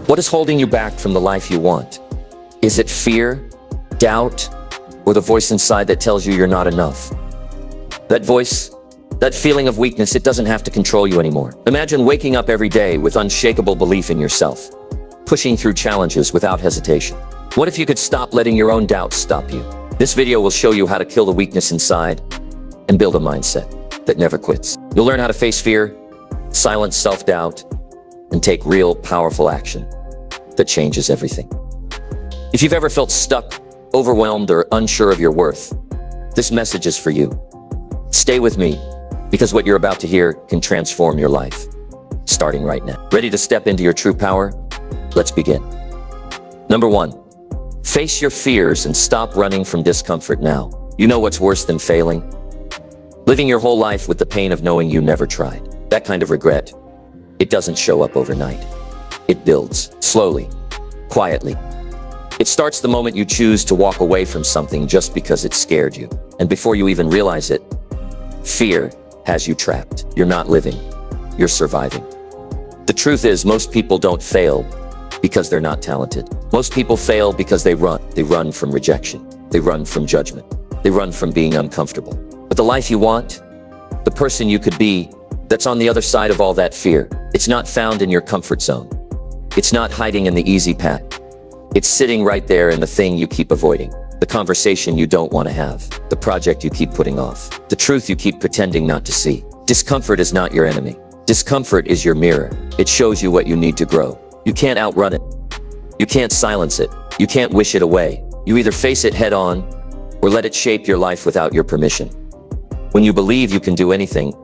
What is holding you back from the life you want? Is it fear, doubt, or the voice inside that tells you you're not enough? That voice, that feeling of weakness, it doesn't have to control you anymore. Imagine waking up every day with unshakable belief in yourself, pushing through challenges without hesitation. What if you could stop letting your own doubts stop you? This video will show you how to kill the weakness inside and build a mindset that never quits. You'll learn how to face fear, silence self-doubt, and take real, powerful action that changes everything. If you've ever felt stuck, overwhelmed, or unsure of your worth, this message is for you. Stay with me, because what you're about to hear can transform your life, starting right now. Ready to step into your true power? Let's begin. Number 1, face your fears and stop running from discomfort now. You know what's worse than failing? Living your whole life with the pain of knowing you never tried. That kind of regret, it doesn't show up overnight. It builds, slowly, quietly. It starts the moment you choose to walk away from something just because it scared you. And before you even realize it, fear has you trapped. You're not living, you're surviving. The truth is, most people don't fail because they're not talented. Most people fail because they run. They run from rejection. They run from judgment. They run from being uncomfortable. But the life you want, the person you could be, that's on the other side of all that fear, it's not found in your comfort zone. It's not hiding in the easy path. It's sitting right there in the thing you keep avoiding, the conversation you don't want to have, the project you keep putting off, the truth you keep pretending not to see. Discomfort is not your enemy. Discomfort is your mirror. It shows you what you need to grow. You can't outrun it. You can't silence it. You can't wish it away. You either face it head on or let it shape your life without your permission. When you believe you can do anything,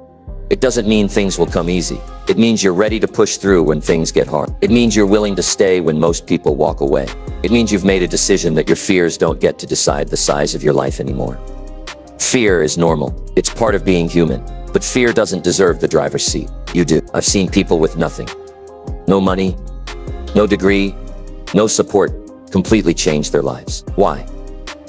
it doesn't mean things will come easy. It means you're ready to push through when things get hard. It means you're willing to stay when most people walk away. It means you've made a decision that your fears don't get to decide the size of your life anymore. Fear is normal. It's part of being human. But fear doesn't deserve the driver's seat. You do. I've seen people with nothing. No money, no degree, no support, completely change their lives. Why?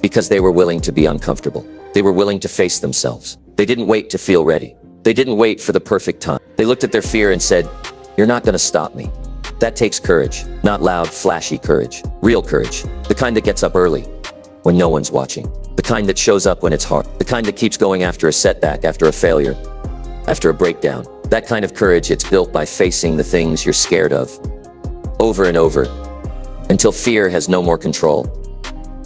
Because they were willing to be uncomfortable. They were willing to face themselves. They didn't wait to feel ready. They didn't wait for the perfect time. They looked at their fear and said, "You're not going to stop me." That takes courage, not loud, flashy courage. Real courage, the kind that gets up early when no one's watching. The kind that shows up when it's hard. The kind that keeps going after a setback, after a failure, after a breakdown. That kind of courage, it's built by facing the things you're scared of over and over until fear has no more control.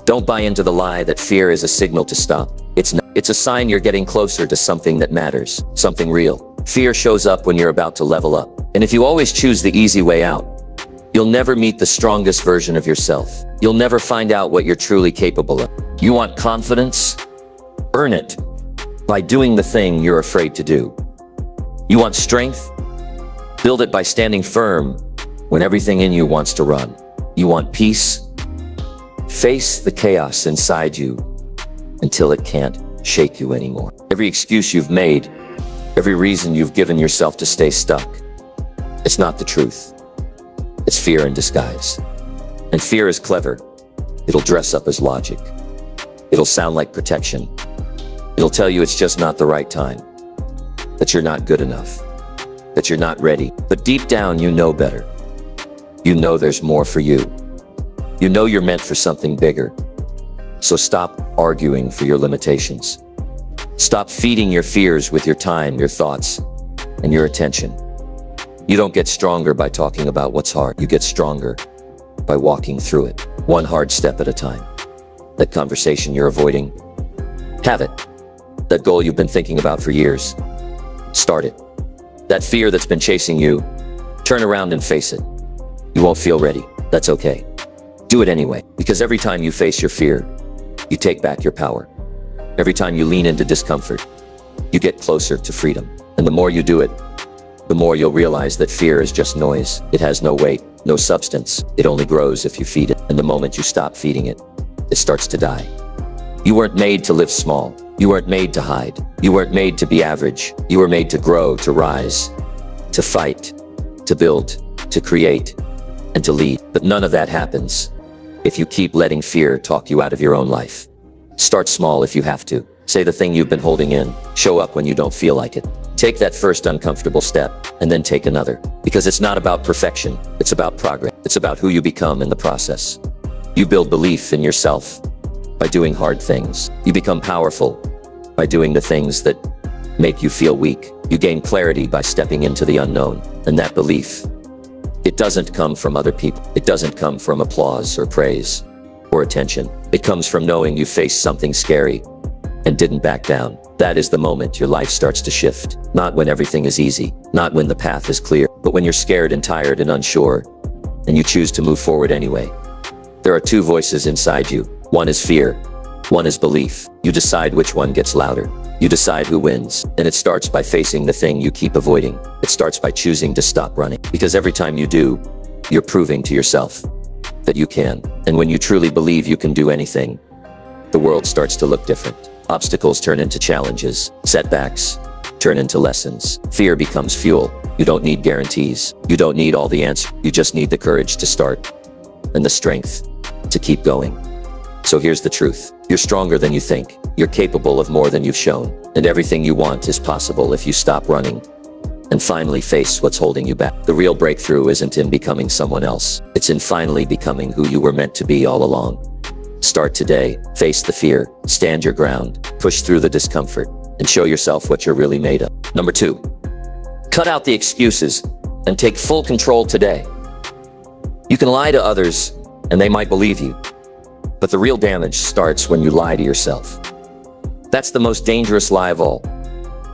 Don't buy into the lie that fear is a signal to stop. It's not. It's a sign you're getting closer to something that matters, something real. Fear shows up when you're about to level up. And if you always choose the easy way out, you'll never meet the strongest version of yourself. You'll never find out what you're truly capable of. You want confidence? Earn it by doing the thing you're afraid to do. You want strength? Build it by standing firm when everything in you wants to run. You want peace? Face the chaos inside you until it can't shake you anymore. Every excuse you've made, every reason you've given yourself to stay stuck, it's not the truth. It's fear in disguise. And fear is clever. It'll dress up as logic. It'll sound like protection. It'll tell you it's just not the right time, that you're not good enough, that you're not ready. But deep down, you know better. You know there's more for you. You know you're meant for something bigger. So stop arguing for your limitations. Stop feeding your fears with your time, your thoughts, and your attention. You don't get stronger by talking about what's hard. You get stronger by walking through it, one hard step at a time. That conversation you're avoiding, have it. That goal you've been thinking about for years, start it. That fear that's been chasing you, turn around and face it. You won't feel ready. That's okay. Do it anyway, because every time you face your fear, you take back your power. Every time you lean into discomfort, you get closer to freedom. And the more you do it, the more you'll realize that fear is just noise. It has no weight, no substance. It only grows if you feed it. And the moment you stop feeding it, it starts to die. You weren't made to live small. You weren't made to hide. You weren't made to be average. You were made to grow, to rise, to fight, to build, to create, and to lead. But none of that happens if you keep letting fear talk you out of your own life. Start small if you have to. Say the thing you've been holding in. Show up when you don't feel like it. Take that first uncomfortable step, and then take another. Because it's not about perfection, it's about progress. It's about who you become in the process. You build belief in yourself by doing hard things. You become powerful by doing the things that make you feel weak. You gain clarity by stepping into the unknown. And that belief, it doesn't come from other people. It doesn't come from applause or praise or attention. It comes from knowing you faced something scary and didn't back down. That is the moment your life starts to shift. Not when everything is easy, not when the path is clear, but when you're scared and tired and unsure, and you choose to move forward anyway. There are two voices inside you. One is fear, one is belief. You decide which one gets louder. You decide who wins, and it starts by facing the thing you keep avoiding. It starts by choosing to stop running, because every time you do, you're proving to yourself that you can. And when you truly believe you can do anything, the world starts to look different. Obstacles turn into challenges. Setbacks turn into lessons. Fear becomes fuel. You don't need guarantees. You don't need all the answers. You just need the courage to start and the strength to keep going. So here's the truth. You're stronger than you think. You're capable of more than you've shown. And everything you want is possible if you stop running and finally face what's holding you back. The real breakthrough isn't in becoming someone else. It's in finally becoming who you were meant to be all along. Start today. Face the fear. Stand your ground. Push through the discomfort and show yourself what you're really made of. Number 2, cut out the excuses and take full control today. You can lie to others and they might believe you, but the real damage starts when you lie to yourself. That's the most dangerous lie of all.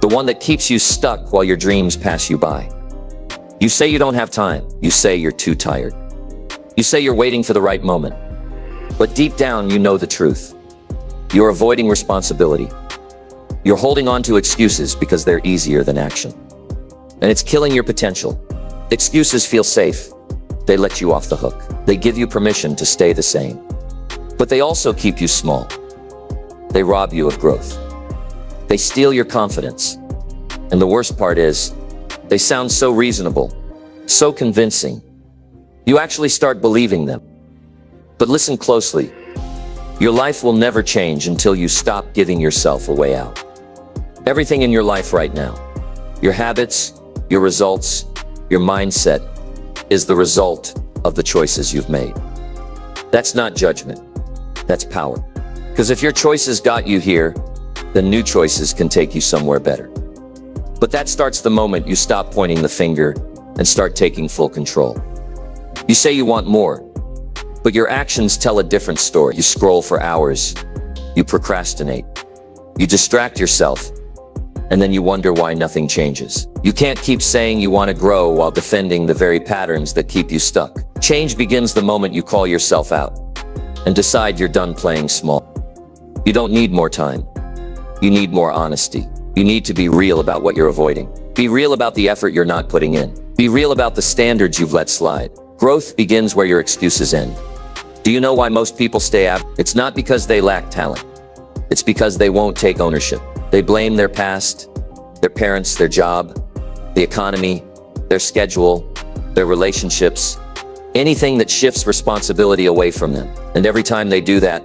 The one that keeps you stuck while your dreams pass you by. You say you don't have time. You say you're too tired. You say you're waiting for the right moment. But deep down, you know the truth. You're avoiding responsibility. You're holding on to excuses because they're easier than action. And it's killing your potential. Excuses feel safe. They let you off the hook. They give you permission to stay the same. But they also keep you small. They rob you of growth. They steal your confidence. And the worst part is, they sound so reasonable, so convincing. You actually start believing them. But listen closely. Your life will never change until you stop giving yourself a way out. Everything in your life right now, your habits, your results, your mindset, is the result of the choices you've made. That's not judgment. That's power. Because if your choices got you here, then new choices can take you somewhere better. But that starts the moment you stop pointing the finger and start taking full control. You say you want more, but your actions tell a different story. You scroll for hours, you procrastinate, you distract yourself, and then you wonder why nothing changes. You can't keep saying you want to grow while defending the very patterns that keep you stuck. Change begins the moment you call yourself out and decide you're done playing small. You don't need more time. You need more honesty. You need to be real about what you're avoiding. Be real about the effort you're not putting in. Be real about the standards you've let slide. Growth begins where your excuses end. Do you know why most people stay out? It's not because they lack talent. It's because they won't take ownership. They blame their past, their parents, their job, the economy, their schedule, their relationships, anything that shifts responsibility away from them. And every time they do that,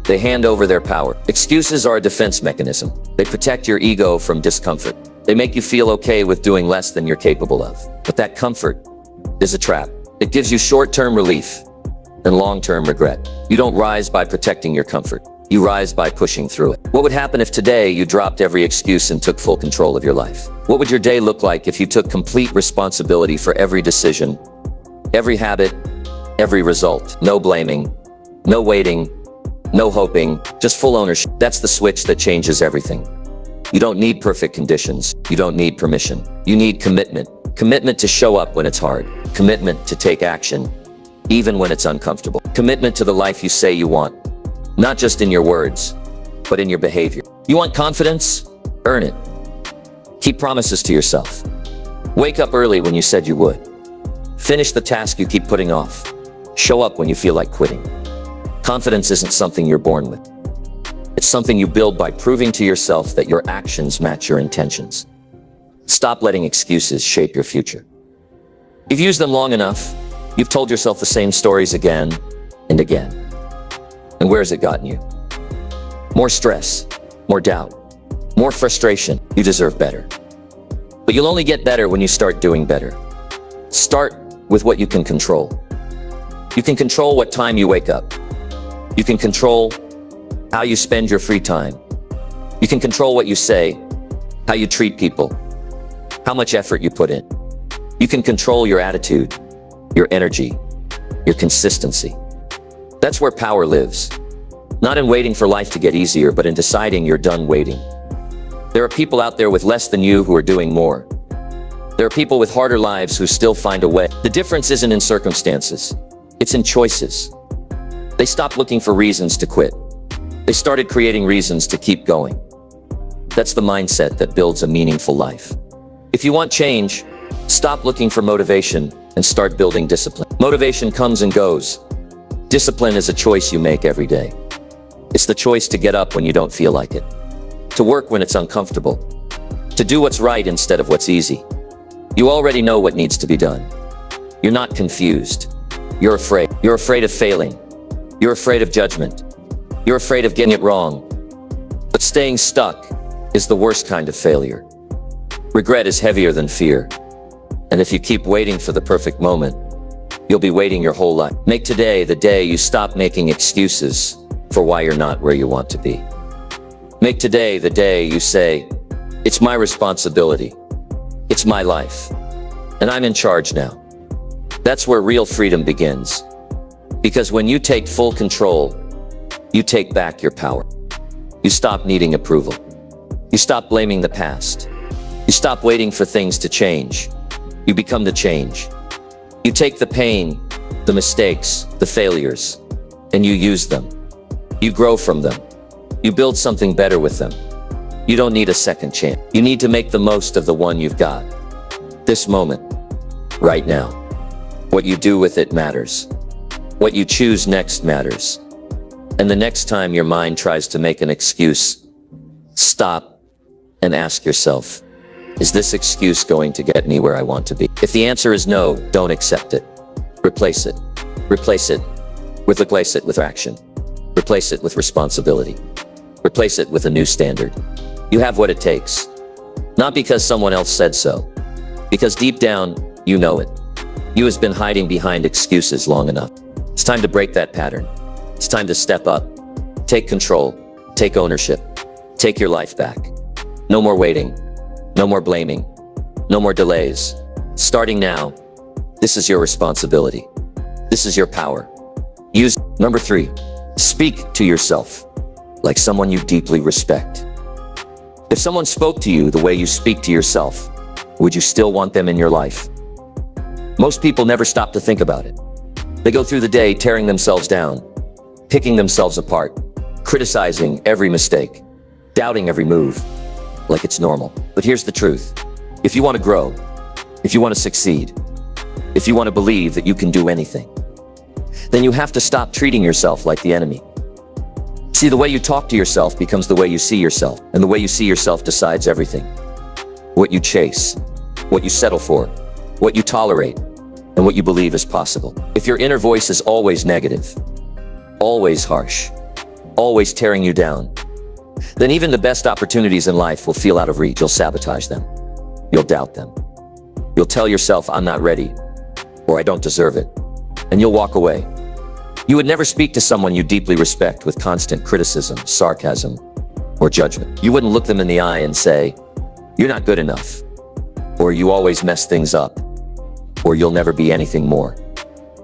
they hand over their power. Excuses are a defense mechanism. They protect your ego from discomfort. They make you feel okay with doing less than you're capable of. But that comfort is a trap. It gives you short-term relief and long-term regret. You don't rise by protecting your comfort. You rise by pushing through it. What would happen if today you dropped every excuse and took full control of your life? What would your day look like if you took complete responsibility for every decision, every habit, every result? No blaming, no waiting, no hoping, just full ownership. That's the switch that changes everything. You don't need perfect conditions. You don't need permission. You need commitment. Commitment to show up when it's hard. Commitment to take action, even when it's uncomfortable. Commitment to the life you say you want, not just in your words, but in your behavior. You want confidence? Earn it. Keep promises to yourself. Wake up early when you said you would. Finish the task you keep putting off. Show up when you feel like quitting. Confidence isn't something you're born with. It's something you build by proving to yourself that your actions match your intentions. Stop letting excuses shape your future. You've used them long enough. You've told yourself the same stories again and again. And where has it gotten you? More stress, more doubt, more frustration. You deserve better. But you'll only get better when you start doing better. Start with what you can control. You can control what time you wake up. You can control how you spend your free time. You can control what you say, how you treat people, how much effort you put in. You can control your attitude, your energy, your consistency. That's where power lives. Not in waiting for life to get easier, but in deciding you're done waiting. There are people out there with less than you who are doing more. There are people with harder lives who still find a way. The difference isn't in circumstances. It's in choices. They stopped looking for reasons to quit. They started creating reasons to keep going. That's the mindset that builds a meaningful life. If you want change, stop looking for motivation and start building discipline. Motivation comes and goes. Discipline is a choice you make every day. It's the choice to get up when you don't feel like it, to work when it's uncomfortable, to do what's right instead of what's easy. You already know what needs to be done. You're not confused. You're afraid. You're afraid of failing. You're afraid of judgment. You're afraid of getting it wrong. But staying stuck is the worst kind of failure. Regret is heavier than fear. And if you keep waiting for the perfect moment, you'll be waiting your whole life. Make today the day you stop making excuses for why you're not where you want to be. Make today the day you say, it's my responsibility. It's my life. And I'm in charge now. That's where real freedom begins. Because when you take full control, you take back your power. You stop needing approval. You stop blaming the past. You stop waiting for things to change. You become the change. You take the pain, the mistakes, the failures, and you use them. You grow from them. You build something better with them. You don't need a second chance. You need to make the most of the one you've got. This moment, right now. What you do with it matters. What you choose next matters. And the next time your mind tries to make an excuse, stop and ask yourself, is this excuse going to get me where I want to be? If the answer is no, don't accept it. Replace it. Replace it with action. Replace it with responsibility. Replace it with a new standard. You have what it takes. Not because someone else said so. Because deep down, you know it. You have been hiding behind excuses long enough. It's time to break that pattern. It's time to step up. Take control. Take ownership. Take your life back. No more waiting. No more blaming. No more delays. Starting now, this is your responsibility. This is your power. Use. Number 3, speak to yourself like someone you deeply respect. If someone spoke to you the way you speak to yourself, would you still want them in your life? Most people never stop to think about it. They go through the day tearing themselves down, picking themselves apart, criticizing every mistake, doubting every move, like it's normal. But here's the truth. If you want to grow, if you want to succeed, if you want to believe that you can do anything, then you have to stop treating yourself like the enemy. See, the way you talk to yourself becomes the way you see yourself, and the way you see yourself decides everything. What you chase, what you settle for, what you tolerate, and what you believe is possible. If your inner voice is always negative, always harsh, always tearing you down, then even the best opportunities in life will feel out of reach. You'll sabotage them. You'll doubt them. You'll tell yourself, I'm not ready, or I don't deserve it, and you'll walk away. You would never speak to someone you deeply respect with constant criticism, sarcasm, or judgment. You wouldn't look them in the eye and say, you're not good enough, or you always mess things up, or you'll never be anything more.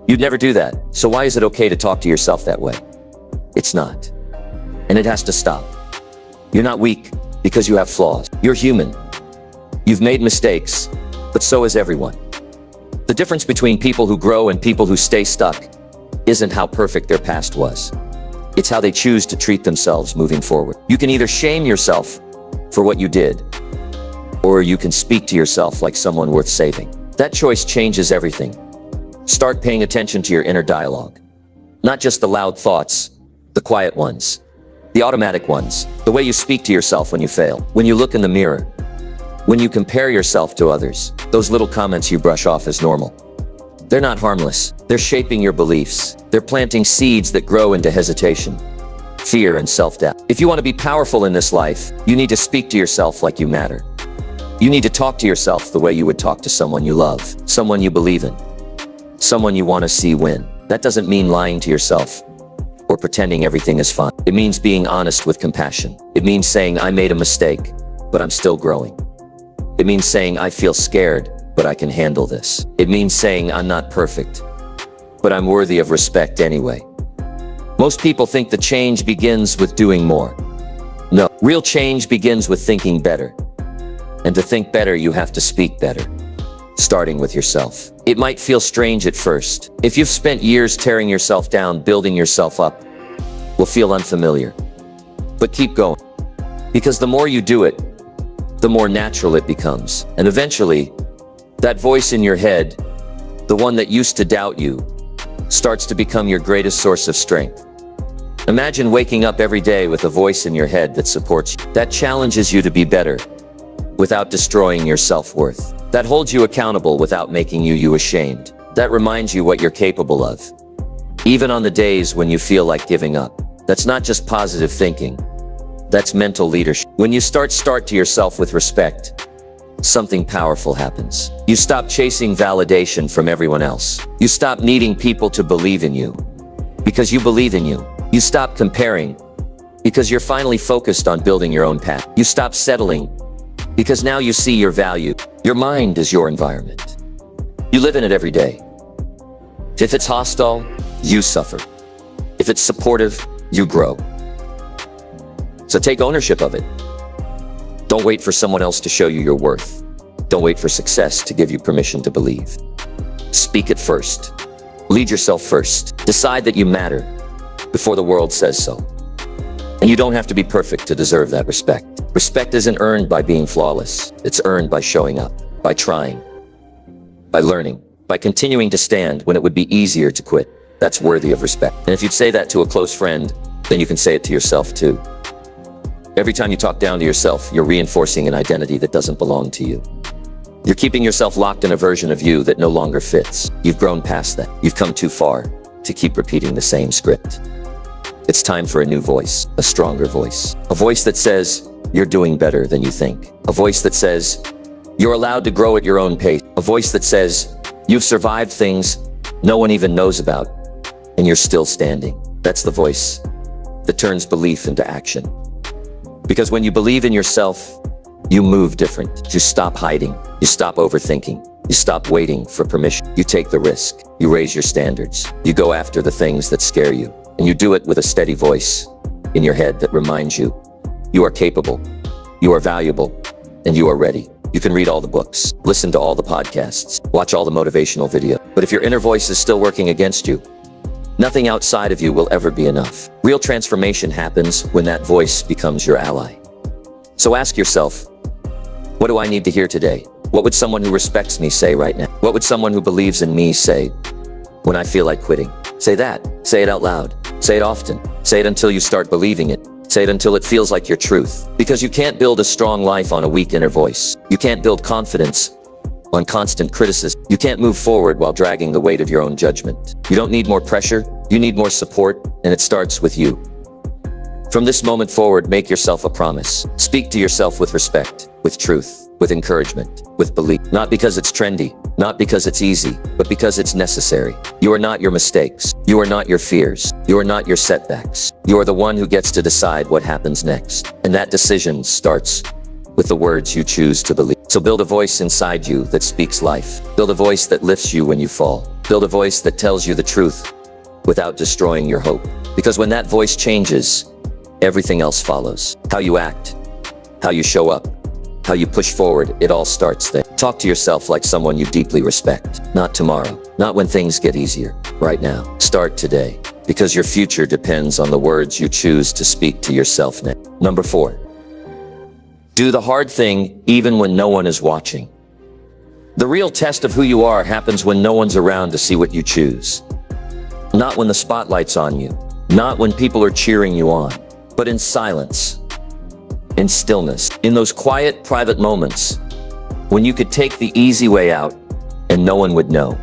You'd never do that. So why is it okay to talk to yourself that way? It's not. And it has to stop. You're not weak because you have flaws. You're human. You've made mistakes, but so is everyone. The difference between people who grow and people who stay stuck isn't how perfect their past was. It's how they choose to treat themselves moving forward. You can either shame yourself for what you did, or you can speak to yourself like someone worth saving. That choice changes everything. Start paying attention to your inner dialogue. Not just the loud thoughts, the quiet ones, the automatic ones, the way you speak to yourself when you fail, when you look in the mirror, when you compare yourself to others. Those little comments you brush off as normal. They're not harmless. They're shaping your beliefs. They're planting seeds that grow into hesitation, fear, and self-doubt. If you want to be powerful in this life, you need to speak to yourself like you matter. You need to talk to yourself the way you would talk to someone you love, someone you believe in, someone you want to see win. That doesn't mean lying to yourself or pretending everything is fine. It means being honest with compassion. It means saying, I made a mistake, but I'm still growing. It means saying, I feel scared, but I can handle this. It means saying, I'm not perfect, but I'm worthy of respect anyway. Most people think the change begins with doing more. No, real change begins with thinking better. And to think better, you have to speak better, starting with yourself. It might feel strange at first. If you've spent years tearing yourself down, building yourself up will feel unfamiliar. But keep going, because the more you do it, the more natural it becomes. And eventually, that voice in your head, the one that used to doubt you, starts to become your greatest source of strength. Imagine waking up every day with a voice in your head that supports you, that challenges you to be better without destroying your self-worth, that holds you accountable without making you ashamed, that reminds you what you're capable of, even on the days when you feel like giving up. That's not just positive thinking, that's mental leadership. When you start to yourself with respect, something powerful happens. You stop chasing validation from everyone else. You stop needing people to believe in you because you believe in you. You stop comparing because you're finally focused on building your own path. You stop settling because now you see your value. Your mind is your environment. You live in it every day. If it's hostile, you suffer. If it's supportive, you grow. So take ownership of it. Don't wait for someone else to show you your worth. Don't wait for success to give you permission to believe. Speak it first. Lead yourself first. Decide that you matter before the world says so. And you don't have to be perfect to deserve that respect. Respect isn't earned by being flawless. It's earned by showing up, by trying, by learning, by continuing to stand when it would be easier to quit. That's worthy of respect. And if you'd say that to a close friend, then you can say it to yourself too. Every time you talk down to yourself, you're reinforcing an identity that doesn't belong to you. You're keeping yourself locked in a version of you that no longer fits. You've grown past that. You've come too far to keep repeating the same script. It's time for a new voice, a stronger voice. A voice that says, you're doing better than you think. A voice that says, you're allowed to grow at your own pace. A voice that says, you've survived things no one even knows about, and you're still standing. That's the voice that turns belief into action. Because when you believe in yourself, you move different. You stop hiding. You stop overthinking. You stop waiting for permission. You take the risk. You raise your standards. You go after the things that scare you. And you do it with a steady voice in your head that reminds you, you are capable, you are valuable, and you are ready. You can read all the books, listen to all the podcasts, watch all the motivational videos. But if your inner voice is still working against you, nothing outside of you will ever be enough. Real transformation happens when that voice becomes your ally. So ask yourself, what do I need to hear today? What would someone who respects me say right now? What would someone who believes in me say when I feel like quitting? Say that. Say it out loud. Say it often. Say it until you start believing it. Say it until it feels like your truth. Because you can't build a strong life on a weak inner voice. You can't build confidence on constant criticism. You can't move forward while dragging the weight of your own judgment. You don't need more pressure. You need more support, and it starts with you. From this moment forward, make yourself a promise. Speak to yourself with respect, with truth, with encouragement, with belief. Not because it's trendy, not because it's easy, but because it's necessary. You are not your mistakes. You are not your fears. You are not your setbacks. You are the one who gets to decide what happens next. And that decision starts with the words you choose to believe. So build a voice inside you that speaks life. Build a voice that lifts you when you fall. Build a voice that tells you the truth without destroying your hope. Because when that voice changes, everything else follows. How you act, how you show up, how you push forward, it all starts there. Talk to yourself like someone you deeply respect. Not tomorrow, not when things get easier. Right now. Start today, because your future depends on the words you choose to speak to yourself next. Number 4. Do the hard thing even when no one is watching. The real test of who you are happens when no one's around to see what you choose. Not when the spotlight's on you. Not when people are cheering you on. But in silence, in stillness, in those quiet, private moments when you could take the easy way out and no one would know.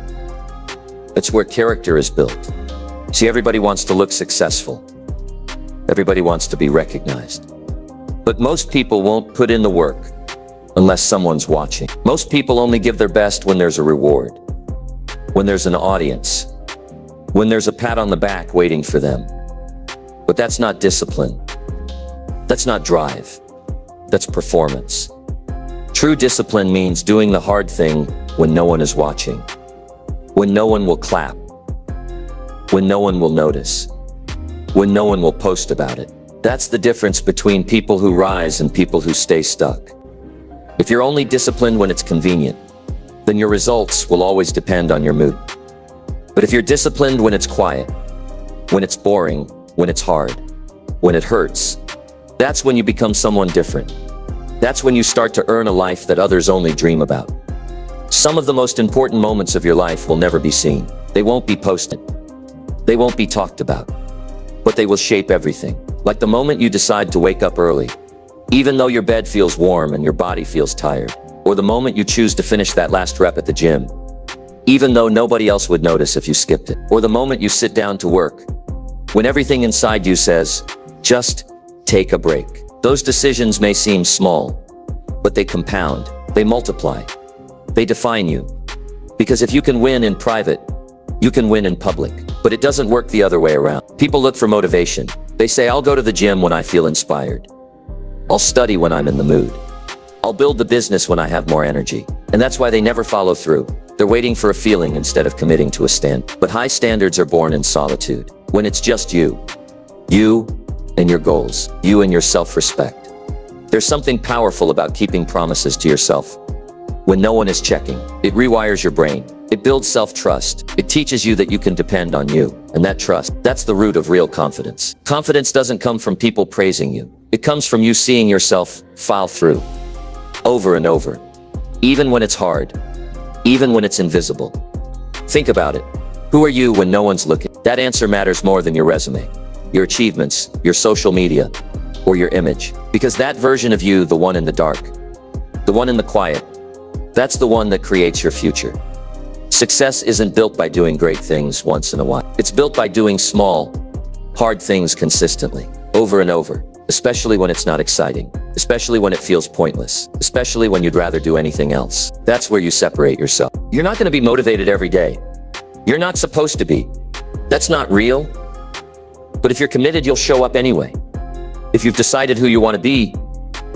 It's where character is built. See, everybody wants to look successful. Everybody wants to be recognized. But most people won't put in the work unless someone's watching. Most people only give their best when there's a reward, when there's an audience, when there's a pat on the back waiting for them. But that's not discipline. That's not drive. That's performance. True discipline means doing the hard thing when no one is watching, when no one will clap, when no one will notice, when no one will post about it. That's the difference between people who rise and people who stay stuck. If you're only disciplined when it's convenient, then your results will always depend on your mood. But if you're disciplined when it's quiet, when it's boring, when it's hard, when it hurts, that's when you become someone different. That's when you start to earn a life that others only dream about. Some of the most important moments of your life will never be seen. They won't be posted. They won't be talked about. But they will shape everything. Like the moment you decide to wake up early, even though your bed feels warm and your body feels tired. Or the moment you choose to finish that last rep at the gym, even though nobody else would notice if you skipped it. Or the moment you sit down to work, when everything inside you says, just take a break. Those decisions may seem small, but they compound, they multiply, they define you. Because if you can win in private, you can win in public. But it doesn't work the other way around. People look for motivation. They say, I'll go to the gym when I feel inspired. I'll study when I'm in the mood. I'll build the business when I have more energy. And that's why they never follow through. They're waiting for a feeling instead of committing to a stand. But high standards are born in solitude. When it's just you and your goals, you and your self-respect. There's something powerful about keeping promises to yourself. When no one is checking, it rewires your brain. It builds self-trust. It teaches you that you can depend on you. And that trust, that's the root of real confidence. Confidence doesn't come from people praising you. It comes from you seeing yourself follow through, over and over. Even when it's hard, even when it's invisible. Think about it. Who are you when no one's looking? That answer matters more than your resume, your achievements, your social media, or your image. Because that version of you, the one in the dark, the one in the quiet, that's the one that creates your future. Success isn't built by doing great things once in a while. It's built by doing small, hard things consistently, over and over, especially when it's not exciting, especially when it feels pointless, especially when you'd rather do anything else. That's where you separate yourself. You're not going to be motivated every day. You're not supposed to be. That's not real. But if you're committed, you'll show up anyway. If you've decided who you want to be,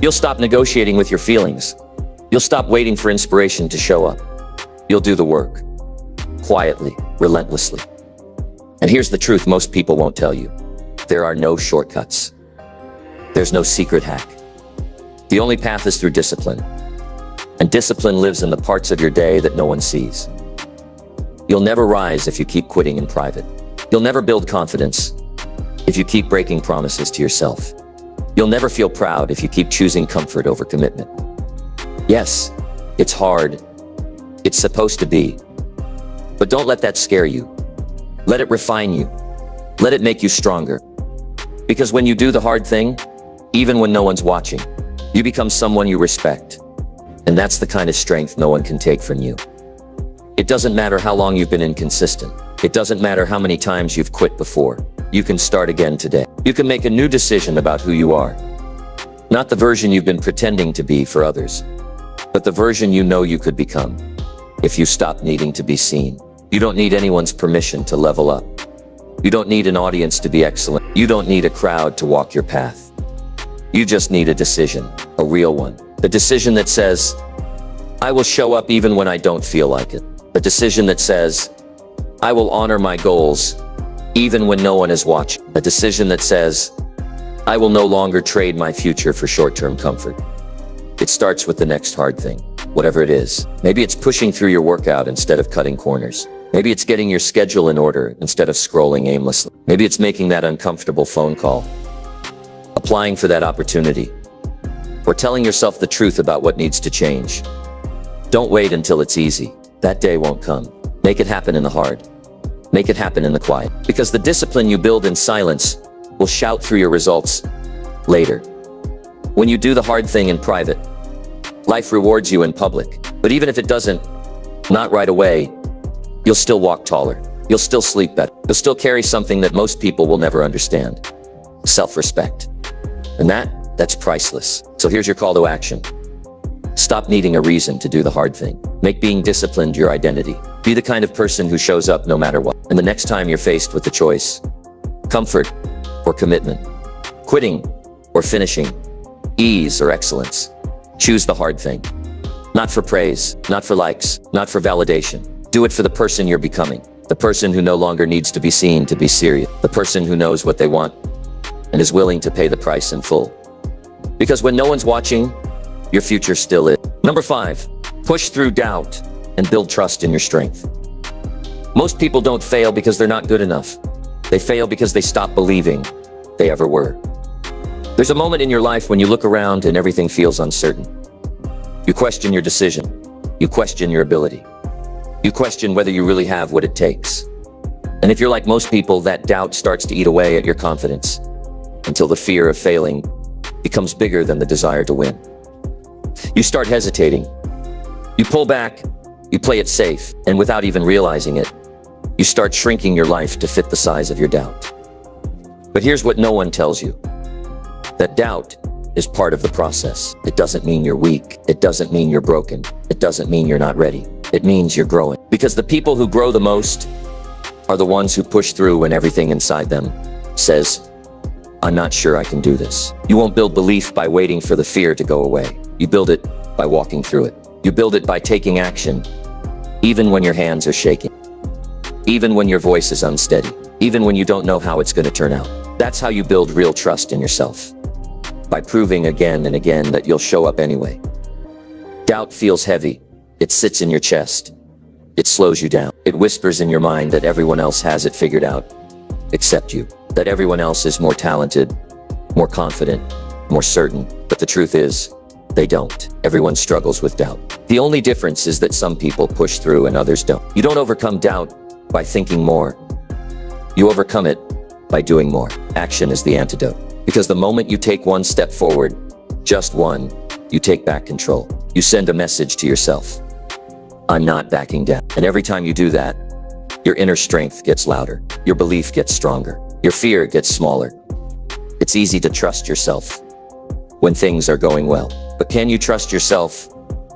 you'll stop negotiating with your feelings. You'll stop waiting for inspiration to show up. You'll do the work, quietly, relentlessly. And here's the truth most people won't tell you. There are no shortcuts. There's no secret hack. The only path is through discipline. And discipline lives in the parts of your day that no one sees. You'll never rise if you keep quitting in private. You'll never build confidence if you keep breaking promises to yourself. You'll never feel proud if you keep choosing comfort over commitment. Yes, it's hard. It's supposed to be. But don't let that scare you. Let it refine you. Let it make you stronger. Because when you do the hard thing, even when no one's watching, you become someone you respect. And that's the kind of strength no one can take from you. It doesn't matter how long you've been inconsistent. It doesn't matter how many times you've quit before. You can start again today. You can make a new decision about who you are. Not the version you've been pretending to be for others, but the version you know you could become. If you stop needing to be seen, you don't need anyone's permission to level up. You don't need an audience to be excellent. You don't need a crowd to walk your path. You just need a decision, a real one. A decision that says, I will show up even when I don't feel like it. A decision that says, I will honor my goals even when no one is watching. A decision that says, I will no longer trade my future for short-term comfort. It starts with the next hard thing, whatever it is. Maybe it's pushing through your workout instead of cutting corners. Maybe it's getting your schedule in order instead of scrolling aimlessly. Maybe it's making that uncomfortable phone call, applying for that opportunity, or telling yourself the truth about what needs to change. Don't wait until it's easy. That day won't come. Make it happen in the hard. Make it happen in the quiet. Because the discipline you build in silence will shout through your results later. When you do the hard thing in private, life rewards you in public. But even if it doesn't, not right away, you'll still walk taller. You'll still sleep better. You'll still carry something that most people will never understand. Self-respect. And that's priceless. So here's your call to action. Stop needing a reason to do the hard thing. Make being disciplined your identity. Be the kind of person who shows up no matter what. And the next time you're faced with the choice, comfort or commitment, quitting or finishing, ease or excellence, choose the hard thing. Not for praise, not for likes, not for validation. Do it for the person you're becoming. The person who no longer needs to be seen to be serious. The person who knows what they want and is willing to pay the price in full. Because when no one's watching, your future still is. Number 5, push through doubt and build trust in your strength. Most people don't fail because they're not good enough. They fail because they stop believing they ever were. There's a moment in your life when you look around and everything feels uncertain. You question your decision. You question your ability. You question whether you really have what it takes. And if you're like most people, that doubt starts to eat away at your confidence until the fear of failing becomes bigger than the desire to win. You start hesitating. You pull back, you play it safe, and without even realizing it, you start shrinking your life to fit the size of your doubt. But here's what no one tells you. That doubt is part of the process. It doesn't mean you're weak. It doesn't mean you're broken. It doesn't mean you're not ready. It means you're growing. Because the people who grow the most are the ones who push through when everything inside them says, I'm not sure I can do this. You won't build belief by waiting for the fear to go away. You build it by walking through it. You build it by taking action, even when your hands are shaking, even when your voice is unsteady, even when you don't know how it's going to turn out. That's how you build real trust in yourself. By proving again and again that you'll show up anyway. Doubt feels heavy. It sits in your chest. It slows you down. It whispers in your mind that everyone else has it figured out, except you. That everyone else is more talented, more confident, more certain. But the truth is, they don't. Everyone struggles with doubt. The only difference is that some people push through and others don't. You don't overcome doubt by thinking more. You overcome it by doing more. Action is the antidote. Because the moment you take one step forward, just one, you take back control. You send a message to yourself. I'm not backing down. And every time you do that, your inner strength gets louder. Your belief gets stronger. Your fear gets smaller. It's easy to trust yourself when things are going well. But can you trust yourself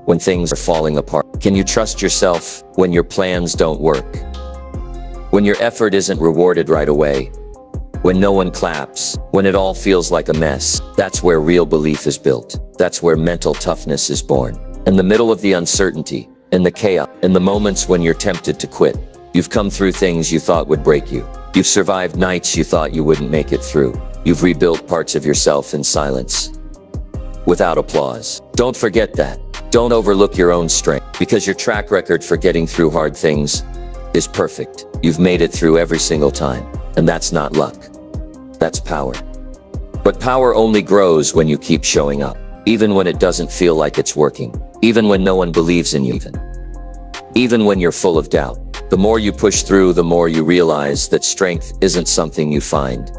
when things are falling apart? Can you trust yourself when your plans don't work? When your effort isn't rewarded right away? When no one claps, when it all feels like a mess? That's where real belief is built. That's where mental toughness is born. In the middle of the uncertainty, in the chaos, in the moments when you're tempted to quit, you've come through things you thought would break you. You've survived nights you thought you wouldn't make it through. You've rebuilt parts of yourself in silence, without applause. Don't forget that. Don't overlook your own strength, because your track record for getting through hard things is perfect. You've made it through every single time, and that's not luck. That's power. But power only grows when you keep showing up, even when it doesn't feel like it's working, even when no one believes in you, even when you're full of doubt. The more you push through, the more you realize that strength isn't something you find.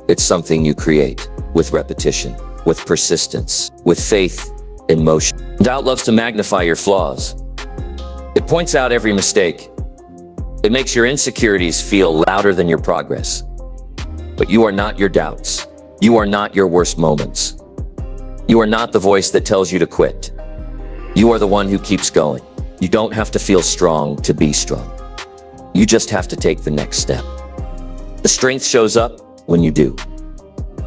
It's something you create with repetition, with persistence, with faith in motion. Doubt loves to magnify your flaws. It points out every mistake. It makes your insecurities feel louder than your progress. But you are not your doubts. You are not your worst moments. You are not the voice that tells you to quit. You are the one who keeps going. You don't have to feel strong to be strong. You just have to take the next step. The strength shows up when you do.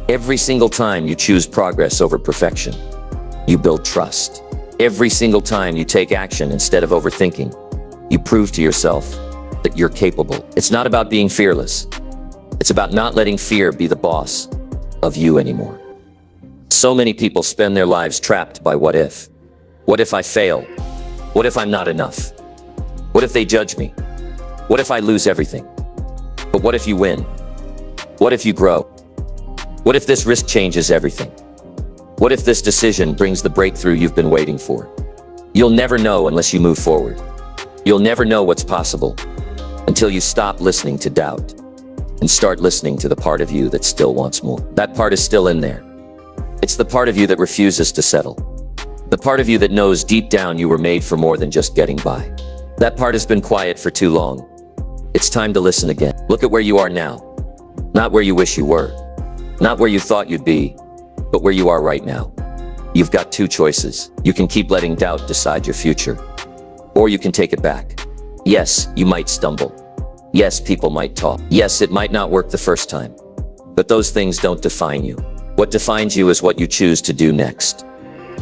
Every single time you choose progress over perfection, you build trust. Every single time you take action instead of overthinking, you prove to yourself that you're capable. It's not about being fearless. It's about not letting fear be the boss of you anymore. So many people spend their lives trapped by what if. What if I fail? What if I'm not enough? What if they judge me? What if I lose everything? But what if you win? What if you grow? What if this risk changes everything? What if this decision brings the breakthrough you've been waiting for? You'll never know unless you move forward. You'll never know what's possible until you stop listening to doubt and start listening to the part of you that still wants more. That part is still in there. It's the part of you that refuses to settle. The part of you that knows deep down you were made for more than just getting by. That part has been quiet for too long. It's time to listen again. Look at where you are now. Not where you wish you were. Not where you thought you'd be, but where you are right now. You've got two choices. You can keep letting doubt decide your future, or you can take it back. Yes, you might stumble. Yes, people might talk. Yes, it might not work the first time. But those things don't define you. What defines you is what you choose to do next.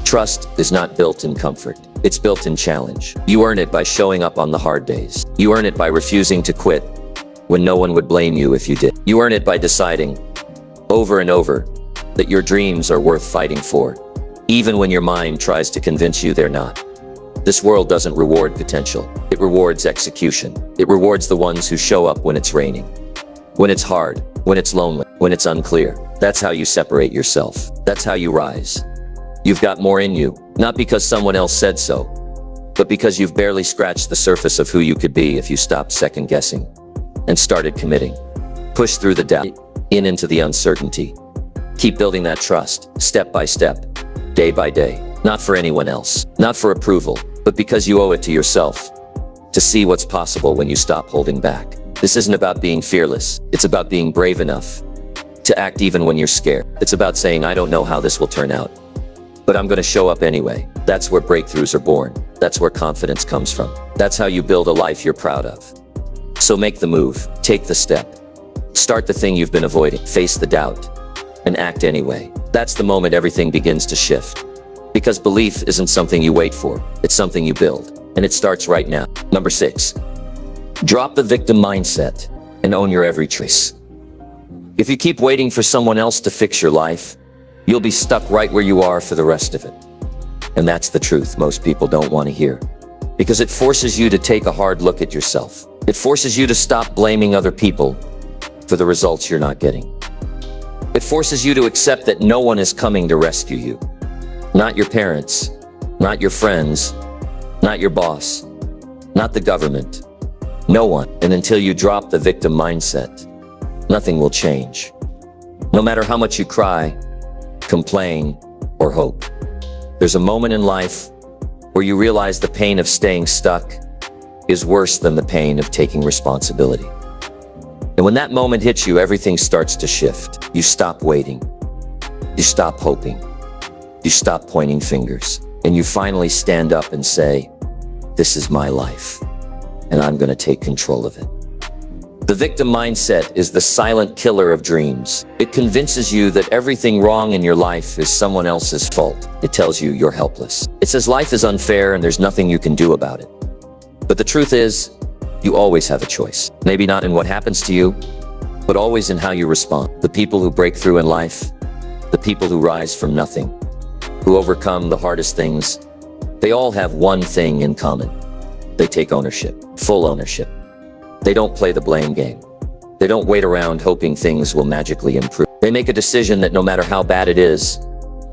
Trust is not built in comfort. It's built in challenge. You earn it by showing up on the hard days. You earn it by refusing to quit when no one would blame you if you did. You earn it by deciding over and over that your dreams are worth fighting for, even when your mind tries to convince you they're not. This world doesn't reward potential. It rewards execution. It rewards the ones who show up when it's raining, when it's hard, when it's lonely, when it's unclear. That's how you separate yourself. That's how you rise. You've got more in you, not because someone else said so, but because you've barely scratched the surface of who you could be if you stopped second guessing and started committing. Push through the doubt, into the uncertainty. Keep building that trust, step by step, day by day. Not for anyone else, not for approval, but because you owe it to yourself to see what's possible when you stop holding back. This isn't about being fearless. It's about being brave enough to act even when you're scared. It's about saying, I don't know how this will turn out, but I'm going to show up anyway. That's where breakthroughs are born. That's where confidence comes from. That's how you build a life you're proud of. So make the move, take the step, start the thing you've been avoiding, face the doubt, and act anyway. That's the moment everything begins to shift. Because belief isn't something you wait for, it's something you build. And it starts right now. Number 6, drop the victim mindset and own your every choice. If you keep waiting for someone else to fix your life, you'll be stuck right where you are for the rest of it. And that's the truth most people don't want to hear. Because it forces you to take a hard look at yourself. It forces you to stop blaming other people for the results you're not getting. It forces you to accept that no one is coming to rescue you. Not your parents, not your friends, not your boss, not the government, no one. And until you drop the victim mindset, nothing will change. No matter how much you cry, complain, or hope. There's a moment in life where you realize the pain of staying stuck is worse than the pain of taking responsibility. And when that moment hits you, everything starts to shift. You stop waiting. You stop hoping. You stop pointing fingers. And you finally stand up and say, this is my life, and I'm going to take control of it. The victim mindset is the silent killer of dreams. It convinces you that everything wrong in your life is someone else's fault. It tells you you're helpless. It says life is unfair and there's nothing you can do about it. But the truth is, you always have a choice. Maybe not in what happens to you, but always in how you respond. The people who break through in life, the people who rise from nothing, who overcome the hardest things, they all have one thing in common. They take ownership, full ownership. They don't play the blame game. They don't wait around hoping things will magically improve. They make a decision that no matter how bad it is,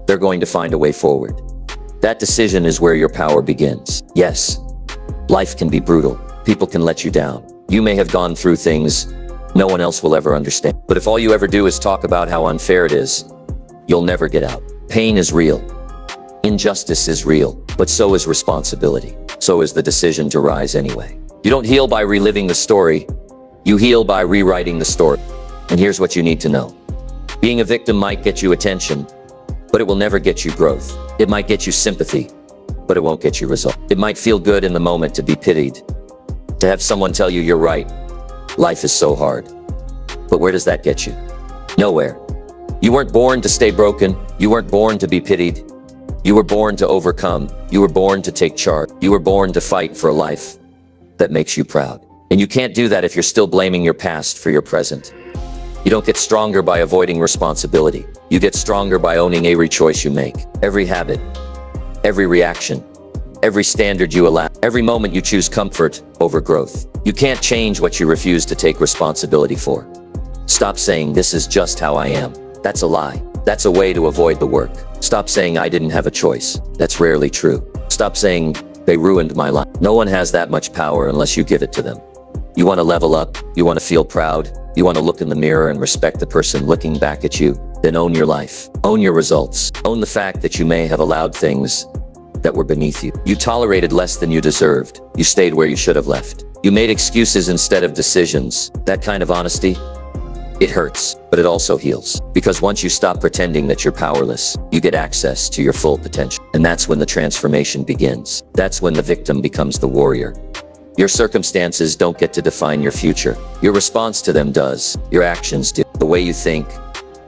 they're going to find a way forward. That decision is where your power begins. Yes, life can be brutal. People can let you down. You may have gone through things no one else will ever understand. But if all you ever do is talk about how unfair it is, you'll never get out. Pain is real. Injustice is real. But so is responsibility. So is the decision to rise anyway. You don't heal by reliving the story. You heal by rewriting the story. And here's what you need to know. Being a victim might get you attention, but it will never get you growth. It might get you sympathy, but it won't get you results. It might feel good in the moment to be pitied, to have someone tell you you're right. Life is so hard. But where does that get you? Nowhere. You weren't born to stay broken. You weren't born to be pitied. You were born to overcome. You were born to take charge. You were born to fight for a life that makes you proud. And you can't do that if you're still blaming your past for your present. You don't get stronger by avoiding responsibility. You get stronger by owning every choice you make, every habit, every reaction, every standard you allow, every moment you choose comfort over growth. You can't change what you refuse to take responsibility for. Stop saying, this is just how I am. That's a lie. That's a way to avoid the work. Stop saying, I didn't have a choice. That's rarely true. Stop saying, they ruined my life. No one has that much power unless you give it to them. You want to level up, you want to feel proud, you want to look in the mirror and respect the person looking back at you, then own your life. Own your results. Own the fact that you may have allowed things that were beneath you. You tolerated less than you deserved. You stayed where you should have left. You made excuses instead of decisions. That kind of honesty, It hurts, but it also heals. Because once you stop pretending that you're powerless, you get access to your full potential. And that's when the transformation begins. That's when the victim becomes the warrior. Your circumstances don't get to define your future. Your response to them does. Your actions do. The way you think,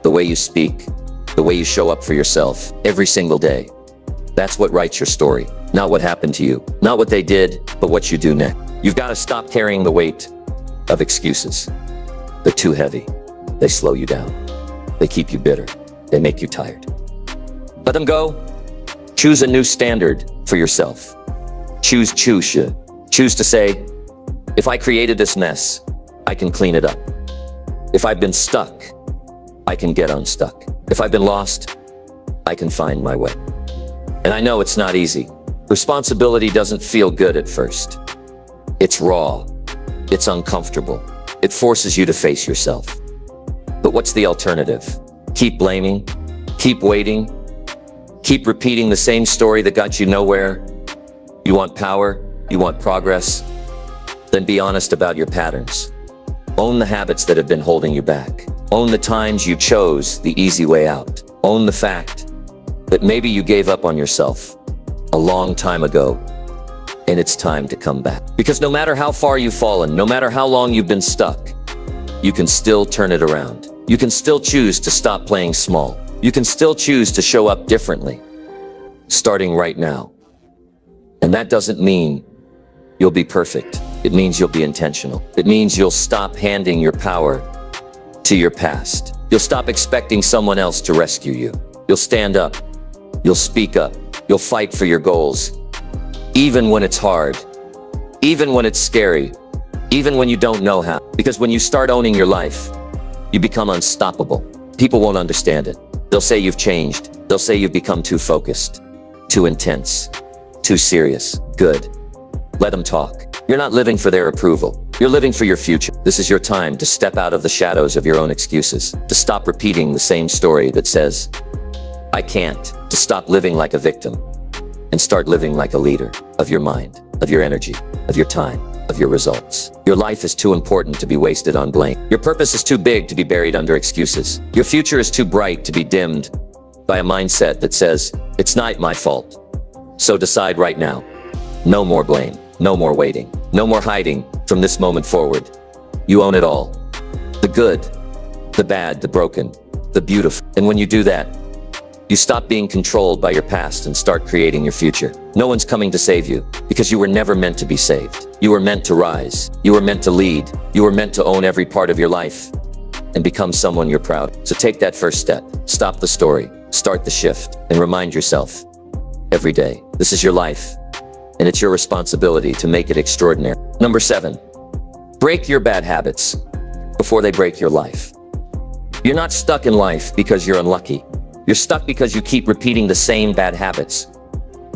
the way you speak, the way you show up for yourself every single day. That's what writes your story. Not what happened to you. Not what they did, but what you do next. You've got to stop carrying the weight of excuses. They're too heavy. They slow you down. They keep you bitter. They make you tired. Let them go. Choose a new standard for yourself. Choose. Choose to say, if I created this mess, I can clean it up. If I've been stuck, I can get unstuck. If I've been lost, I can find my way. And I know it's not easy. Responsibility doesn't feel good at first. It's raw. It's uncomfortable. It forces you to face yourself. But what's the alternative? Keep blaming? Keep waiting? Keep repeating the same story that got you nowhere? You want power? You want progress? Then be honest about your patterns. Own the habits that have been holding you back. Own the times you chose the easy way out. Own the fact that maybe you gave up on yourself a long time ago, and it's time to come back. Because no matter how far you've fallen, no matter how long you've been stuck, you can still turn it around. You can still choose to stop playing small. You can still choose to show up differently, starting right now. And that doesn't mean you'll be perfect. It means you'll be intentional. It means you'll stop handing your power to your past. You'll stop expecting someone else to rescue you. You'll stand up. You'll speak up. You'll fight for your goals. Even when it's hard. Even when it's scary. Even when you don't know how. Because when you start owning your life, you become unstoppable. People won't understand it. They'll say you've changed. They'll say you've become too focused, too intense, too serious. Good. Let them talk. You're not living for their approval. You're living for your future. This is your time to step out of the shadows of your own excuses, to stop repeating the same story that says, I can't, to stop living like a victim and start living like a leader of your mind, of your energy, of your time, of your results. Your life is too important to be wasted on blame. Your purpose is too big to be buried under excuses. Your future is too bright to be dimmed by a mindset that says, it's not my fault. So decide right now. No more blame. No more waiting. No more hiding from this moment forward. You own it all. The good, the bad, the broken, the beautiful. And when you do that, you stop being controlled by your past and start creating your future. No one's coming to save you because you were never meant to be saved. You were meant to rise. You were meant to lead. You were meant to own every part of your life and become someone you're proud of. So take that first step. Stop the story. Start the shift and remind yourself every day, this is your life and it's your responsibility to make it extraordinary. Number 7, break your bad habits before they break your life. You're not stuck in life because you're unlucky. You're stuck because you keep repeating the same bad habits,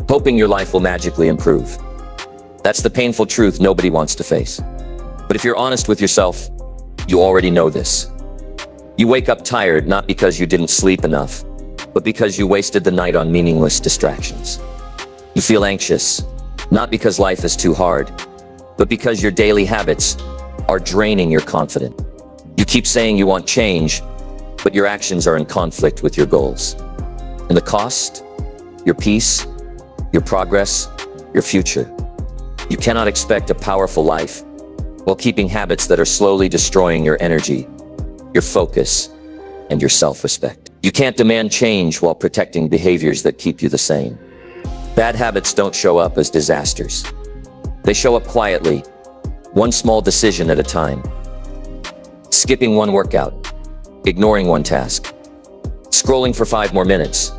hoping your life will magically improve. That's the painful truth nobody wants to face. But if you're honest with yourself, you already know this. You wake up tired not because you didn't sleep enough, but because you wasted the night on meaningless distractions. You feel anxious, not because life is too hard, but because your daily habits are draining your confidence. You keep saying you want change, but your actions are in conflict with your goals. And the cost? Your peace, your progress, your future. You cannot expect a powerful life while keeping habits that are slowly destroying your energy, your focus, and your self-respect. You can't demand change while protecting behaviors that keep you the same. Bad habits don't show up as disasters. They show up quietly, one small decision at a time. Skipping one workout, ignoring one task, scrolling for 5 more minutes,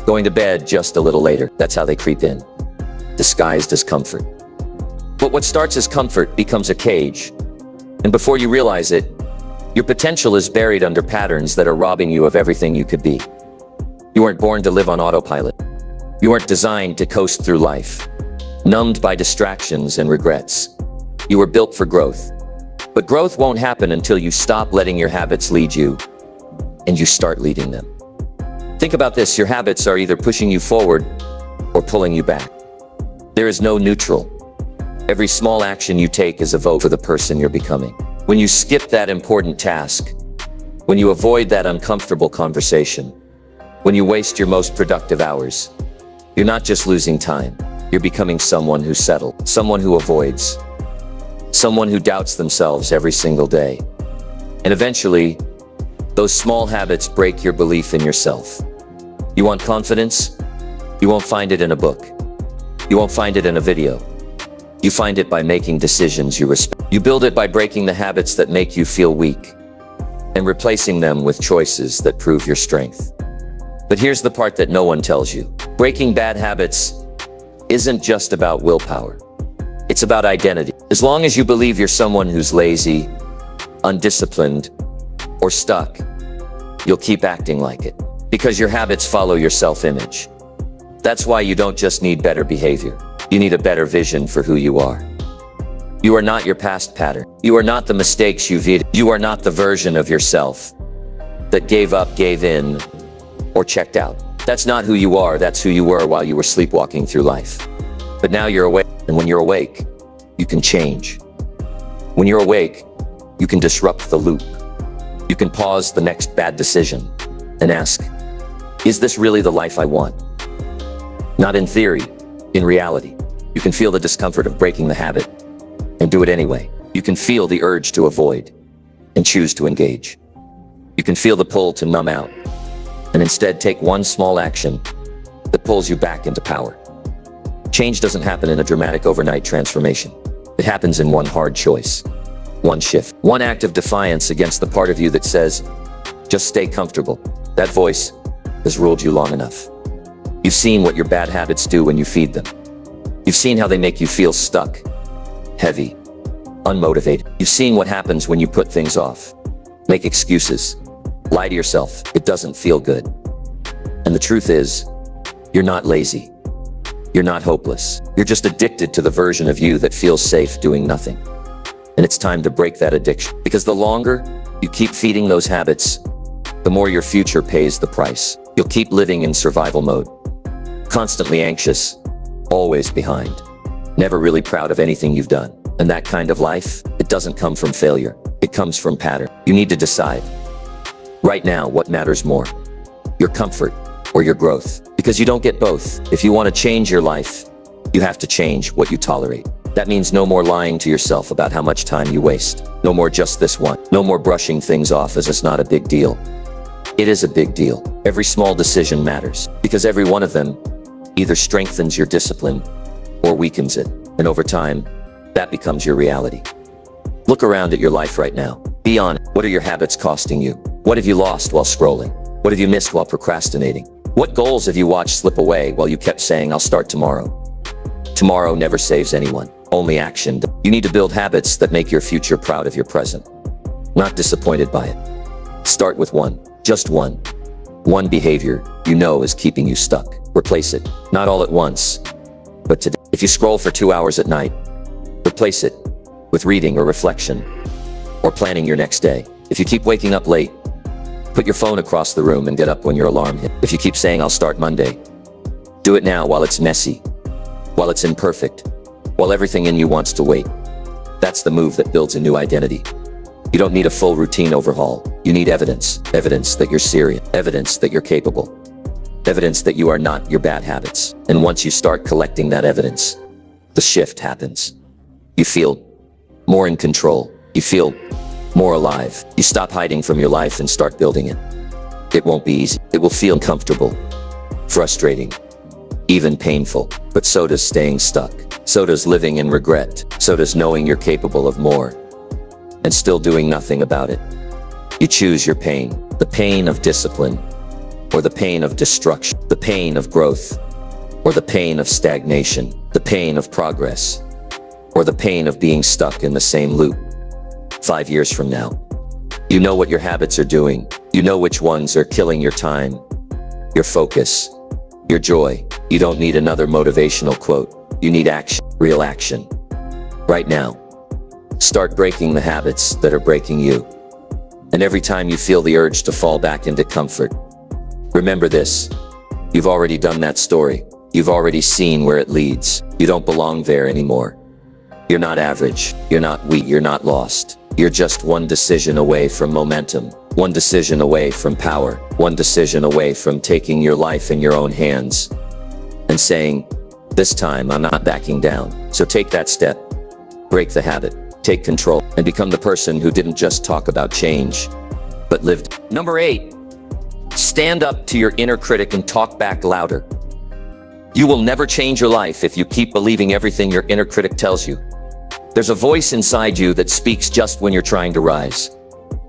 going to bed just a little later. That's how they creep in, disguised as comfort. But what starts as comfort becomes a cage. And before you realize it, your potential is buried under patterns that are robbing you of everything you could be. You weren't born to live on autopilot. You weren't designed to coast through life, numbed by distractions and regrets. You were built for growth. But growth won't happen until you stop letting your habits lead you and you start leading them. Think about this. Your habits are either pushing you forward or pulling you back. There is no neutral. Every small action you take is a vote for the person you're becoming. When you skip that important task, When you avoid that uncomfortable conversation, when you waste your most productive hours, you're not just losing time, you're becoming someone who's settled, someone who avoids, someone who doubts themselves every single day. And eventually, those small habits break your belief in yourself. You want confidence? You won't find it in a book. You won't find it in a video. You find it by making decisions you respect. You build it by breaking the habits that make you feel weak and replacing them with choices that prove your strength. But here's the part that no one tells you. Breaking bad habits isn't just about willpower. It's about identity. As long as you believe you're someone who's lazy, undisciplined, or stuck, you'll keep acting like it. Because your habits follow your self-image. That's why you don't just need better behavior. You need a better vision for who you are. You are not your past pattern. You are not the mistakes you've made. You are not the version of yourself that gave up, gave in, or checked out. That's not who you are. That's who you were while you were sleepwalking through life. But now you're awake, and when you're awake, you can change. When you're awake, you can disrupt the loop. You can pause the next bad decision and ask, is this really the life I want? Not in theory, in reality. You can feel the discomfort of breaking the habit and do it anyway. You can feel the urge to avoid and choose to engage. You can feel the pull to numb out and instead take one small action that pulls you back into power. Change doesn't happen in a dramatic overnight transformation. It happens in one hard choice, one shift, one act of defiance against the part of you that says, just stay comfortable. That voice has ruled you long enough. You've seen what your bad habits do when you feed them. You've seen how they make you feel stuck, heavy, unmotivated. You've seen what happens when you put things off, make excuses, lie to yourself. It doesn't feel good. And the truth is, you're not lazy. You're not hopeless. You're just addicted to the version of you that feels safe doing nothing. And it's time to break that addiction. Because the longer you keep feeding those habits, the more your future pays the price. You'll keep living in survival mode, constantly anxious, always behind, never really proud of anything you've done. And that kind of life, it doesn't come from failure. It comes from pattern. You need to decide right now what matters more, your comfort or your growth. Because you don't get both. If you want to change your life, you have to change what you tolerate. That means no more lying to yourself about how much time you waste. No more just this one. No more brushing things off as it's not a big deal. It is a big deal. Every small decision matters, because every one of them either strengthens your discipline or weakens it. And over time, that becomes your reality. Look around at your life right now. Be honest. What are your habits costing you? What have you lost while scrolling? What have you missed while procrastinating? What goals have you watched slip away while you kept saying, I'll start tomorrow? Tomorrow never saves anyone, only action. You need to build habits that make your future proud of your present, not disappointed by it. Start with one, just one. One behavior you know is keeping you stuck. Replace it, not all at once, but today. If you scroll for 2 hours at night, replace it with reading or reflection, or planning your next day. If you keep waking up late, put your phone across the room and get up when your alarm hits. If you keep saying, I'll start Monday, do it now while it's messy, while it's imperfect, while everything in you wants to wait. That's the move that builds a new identity. You don't need a full routine overhaul. You need evidence. Evidence that you're serious. Evidence that you're capable. Evidence that you are not your bad habits. And once you start collecting that evidence, the shift happens. You feel more in control. You feel more alive. You stop hiding from your life and start building it. It won't be easy. It will feel uncomfortable, frustrating, even painful. But so does staying stuck. So does living in regret. So does knowing you're capable of more and still doing nothing about it. You choose your pain, the pain of discipline, or the pain of destruction, the pain of growth, or the pain of stagnation, the pain of progress, or the pain of being stuck in the same loop. 5 years from now, you know what your habits are doing. You know which ones are killing your time, your focus, your joy. You don't need another motivational quote. You need action, real action. Right now, start breaking the habits that are breaking you. And every time you feel the urge to fall back into comfort, remember this. You've already done that story. You've already seen where it leads. You don't belong there anymore. You're not average. You're not weak. You're not lost. You're just one decision away from momentum, one decision away from power, one decision away from taking your life in your own hands and saying, this time I'm not backing down. So take that step, break the habit, take control, and become the person who didn't just talk about change, but lived. Number 8, stand up to your inner critic and talk back louder. You will never change your life if you keep believing everything your inner critic tells you. There's a voice inside you that speaks just when you're trying to rise.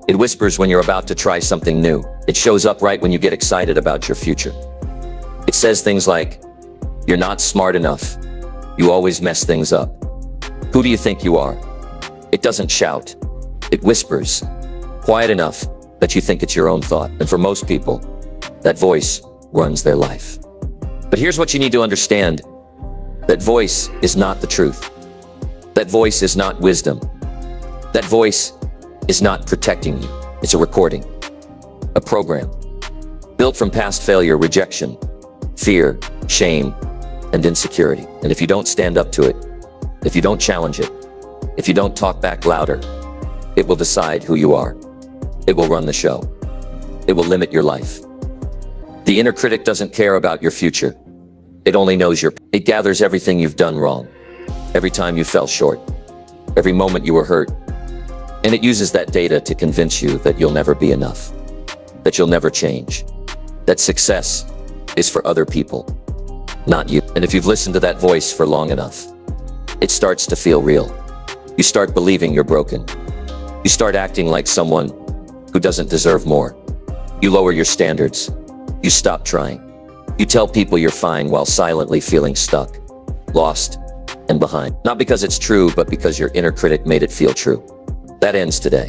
It whispers when you're about to try something new. It shows up right when you get excited about your future. It says things like, you're not smart enough. You always mess things up. Who do you think you are? It doesn't shout. It whispers, quiet enough that you think it's your own thought. And for most people, that voice runs their life. But here's what you need to understand. That voice is not the truth. That voice is not wisdom. That voice is not protecting you. It's a recording, a program, built from past failure, rejection, fear, shame, and insecurity. And if you don't stand up to it, if you don't challenge it, if you don't talk back louder, it will decide who you are. It will run the show. It will limit your life. The inner critic doesn't care about your future. It only knows it gathers everything you've done wrong, every time you fell short, every moment you were hurt, and it uses that data to convince you that you'll never be enough, that you'll never change, that success is for other people, not you. And if you've listened to that voice for long enough, it starts to feel real. You start believing you're broken. You start acting like someone who doesn't deserve more. You lower your standards. You stop trying. You tell people you're fine while silently feeling stuck, lost, and behind. Not because it's true, but because your inner critic made it feel true. That ends today.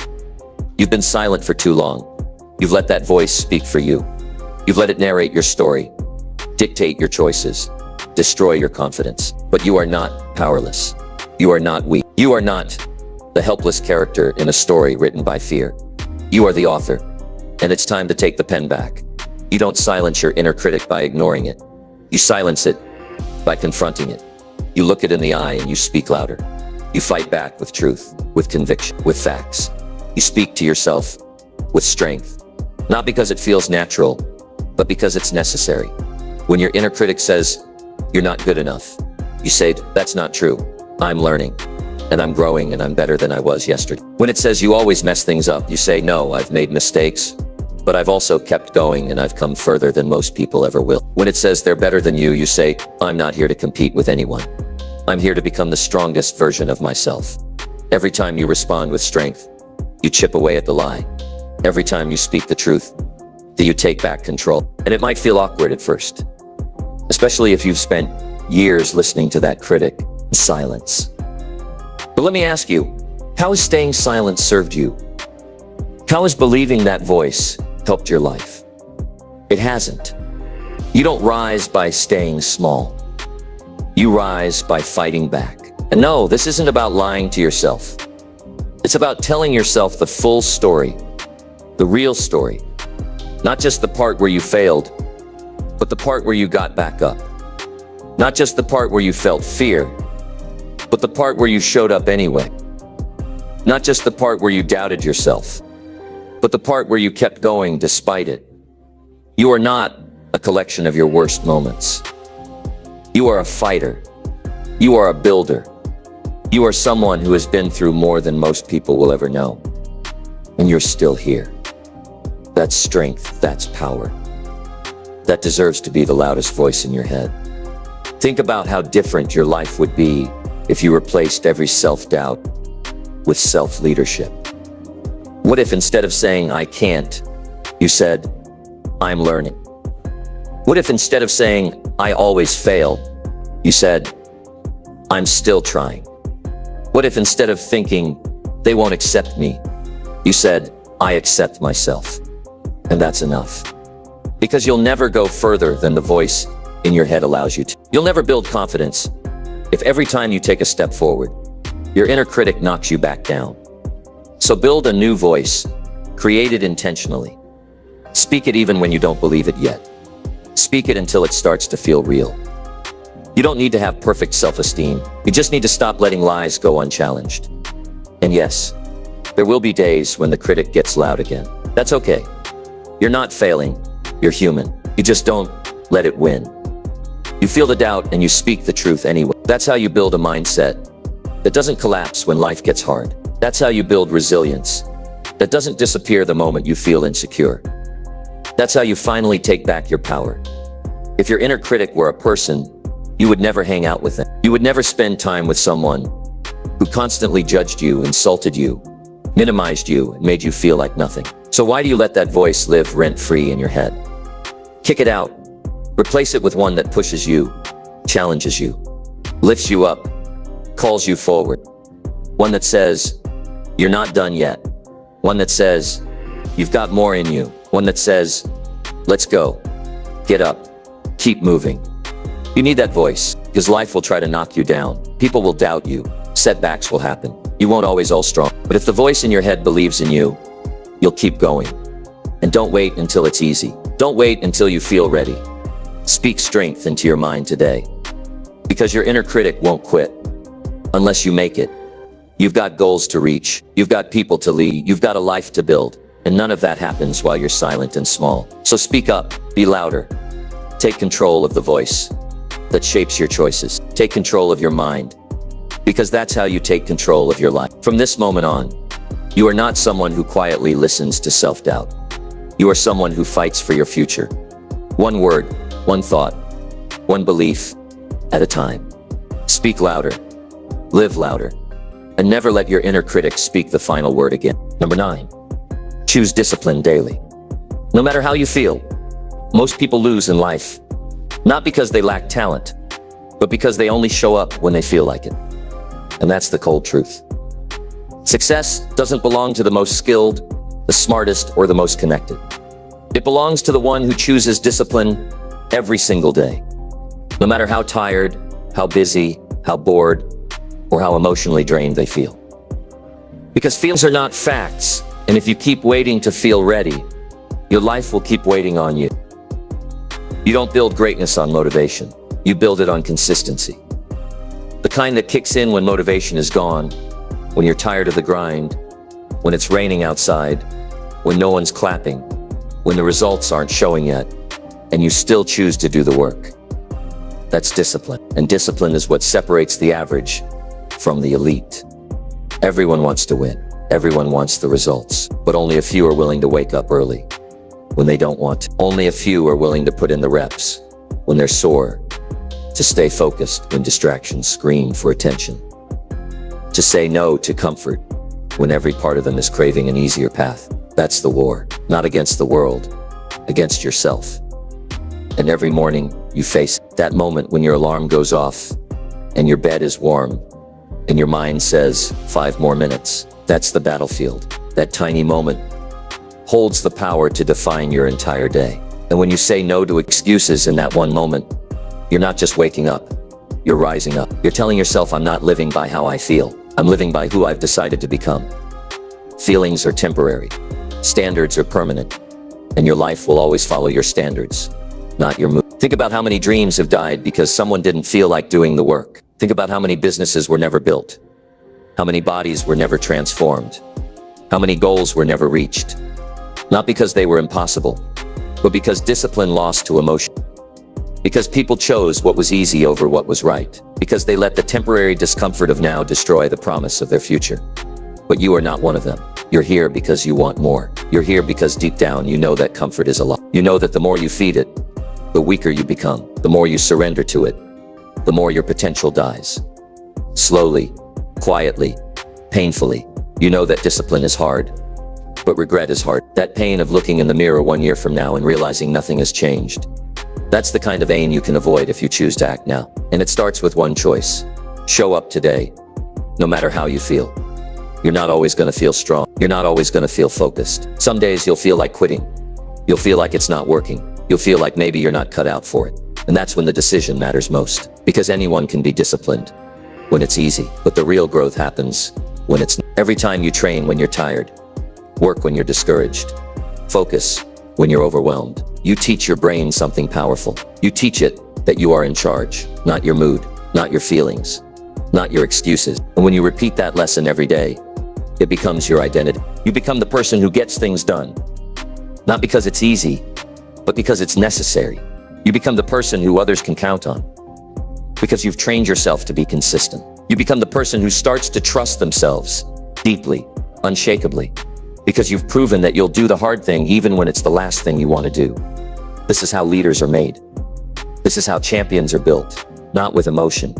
You've been silent for too long. You've let that voice speak for you. You've let it narrate your story, dictate your choices, destroy your confidence. But you are not powerless. You are not weak. You are not the helpless character in a story written by fear. You are the author, and it's time to take the pen back. You don't silence your inner critic by ignoring it. You silence it by confronting it. You look it in the eye and you speak louder. You fight back with truth, with conviction, with facts. You speak to yourself with strength, not because it feels natural, but because it's necessary. When your inner critic says, you're not good enough, you say, that's not true. I'm learning, and I'm growing, and I'm better than I was yesterday. When it says you always mess things up, you say, no, I've made mistakes, but I've also kept going, and I've come further than most people ever will. When it says they're better than you say, I'm not here to compete with anyone. I'm here to become the strongest version of myself. Every time you respond with strength, you chip away at the lie. Every time you speak the truth, you take back control. And it might feel awkward at first, especially if you've spent years listening to that critic in silence. But let me ask you, how has staying silent served you? How has believing that voice helped your life? It hasn't. You don't rise by staying small. You rise by fighting back. And no, this isn't about lying to yourself. It's about telling yourself the full story, the real story. Not just the part where you failed, but the part where you got back up. Not just the part where you felt fear, but the part where you showed up anyway. Not just the part where you doubted yourself, but the part where you kept going despite it. You are not a collection of your worst moments. You are a fighter. You are a builder. You are someone who has been through more than most people will ever know. And you're still here. That's strength, that's power. That deserves to be the loudest voice in your head. Think about how different your life would be if you replaced every self-doubt with self-leadership. What if instead of saying, I can't, you said, I'm learning? What if instead of saying, I always fail, you said, I'm still trying? What if instead of thinking, they won't accept me, you said, I accept myself? And that's enough. Because you'll never go further than the voice in your head allows you to. You'll never build confidence if every time you take a step forward, your inner critic knocks you back down. So build a new voice, create it intentionally. Speak it even when you don't believe it yet. Speak it until it starts to feel real. You don't need to have perfect self-esteem. You just need to stop letting lies go unchallenged. And yes, There will be days when the critic gets loud again. That's okay. You're not failing. You're human. You just don't let it win. You feel the doubt and you speak the truth anyway. That's how you build a mindset that doesn't collapse when life gets hard. That's how you build resilience that doesn't disappear the moment you feel insecure. That's how you finally take back your power. If your inner critic were a person, you would never hang out with them. You would never spend time with someone who constantly judged you, insulted you, minimized you, and made you feel like nothing. So why do you let that voice live rent-free in your head? Kick it out. Replace it with one that pushes you, challenges you, lifts you up, calls you forward. One that says, you're not done yet. One that says, you've got more in you. One that says, let's go. Get up. Keep moving. You need that voice, because life will try to knock you down. People will doubt you. Setbacks will happen. You won't always all strong. But if the voice in your head believes in you, you'll keep going. And don't wait until it's easy. Don't wait until you feel ready. Speak strength into your mind today. Because your inner critic won't quit unless you make it. You've got goals to reach. You've got people to lead. You've got a life to build. And none of that happens while you're silent and small. So speak up. Be louder. Take control of the voice that shapes your choices. Take control of your mind. Because that's how you take control of your life. From this moment on, you are not someone who quietly listens to self-doubt. You are someone who fights for your future. One word, one thought, one belief at a time. Speak louder. Live louder. And never let your inner critic speak the final word again. Number 9. Choose discipline daily. No matter how you feel, most people lose in life, not because they lack talent, but because they only show up when they feel like it. And that's the cold truth. Success doesn't belong to the most skilled, the smartest, or the most connected. It belongs to the one who chooses discipline every single day. No matter how tired, how busy, how bored, or how emotionally drained they feel. Because feelings are not facts, and if you keep waiting to feel ready, your life will keep waiting on you. You don't build greatness on motivation. You build it on consistency. The kind that kicks in when motivation is gone, when you're tired of the grind, when it's raining outside, when no one's clapping, when the results aren't showing yet, and you still choose to do the work. That's discipline. And discipline is what separates the average from the elite. Everyone wants to win. Everyone wants the results. But only a few are willing to wake up early when they don't want to. Only a few are willing to put in the reps when they're sore, to stay focused when distractions scream for attention, to say no to comfort when every part of them is craving an easier path. That's the war, not against the world, against yourself. And every morning you face that moment when your alarm goes off and your bed is warm and your mind says 5 more minutes. That's the battlefield. That tiny moment holds the power to define your entire day. And when you say no to excuses in that one moment, you're not just waking up, you're rising up. You're telling yourself, I'm not living by how I feel. I'm living by who I've decided to become. Feelings are temporary. Standards are permanent. And your life will always follow your standards, not your mood. Think about how many dreams have died because someone didn't feel like doing the work. Think about how many businesses were never built. How many bodies were never transformed. How many goals were never reached. Not because they were impossible, but because discipline lost to emotion. Because people chose what was easy over what was right. Because they let the temporary discomfort of now destroy the promise of their future. But you are not one of them. You're here because you want more. You're here because deep down you know that comfort is a lie. You know that the more you feed it, the weaker you become. The more you surrender to it, the more your potential dies. Slowly, quietly, painfully. You know that discipline is hard, but regret is hard. That pain of looking in the mirror 1 year from now and realizing nothing has changed. That's the kind of pain you can avoid if you choose to act now. And it starts with one choice. Show up today, no matter how you feel. You're not always going to feel strong. You're not always going to feel focused. Some days you'll feel like quitting. You'll feel like it's not working. You'll feel like maybe you're not cut out for it. And that's when the decision matters most. Because anyone can be disciplined when it's easy. But the real growth happens when it's not. Every time you train when you're tired, work when you're discouraged, focus when you're overwhelmed, you teach your brain something powerful. You teach it that you are in charge, not your mood, not your feelings, not your excuses. And when you repeat that lesson every day, it becomes your identity. You become the person who gets things done, not because it's easy, but because it's necessary. You become the person who others can count on, because you've trained yourself to be consistent. You become the person who starts to trust themselves deeply, unshakably, because you've proven that you'll do the hard thing even when it's the last thing you want to do. This is how leaders are made. This is how champions are built, not with emotion,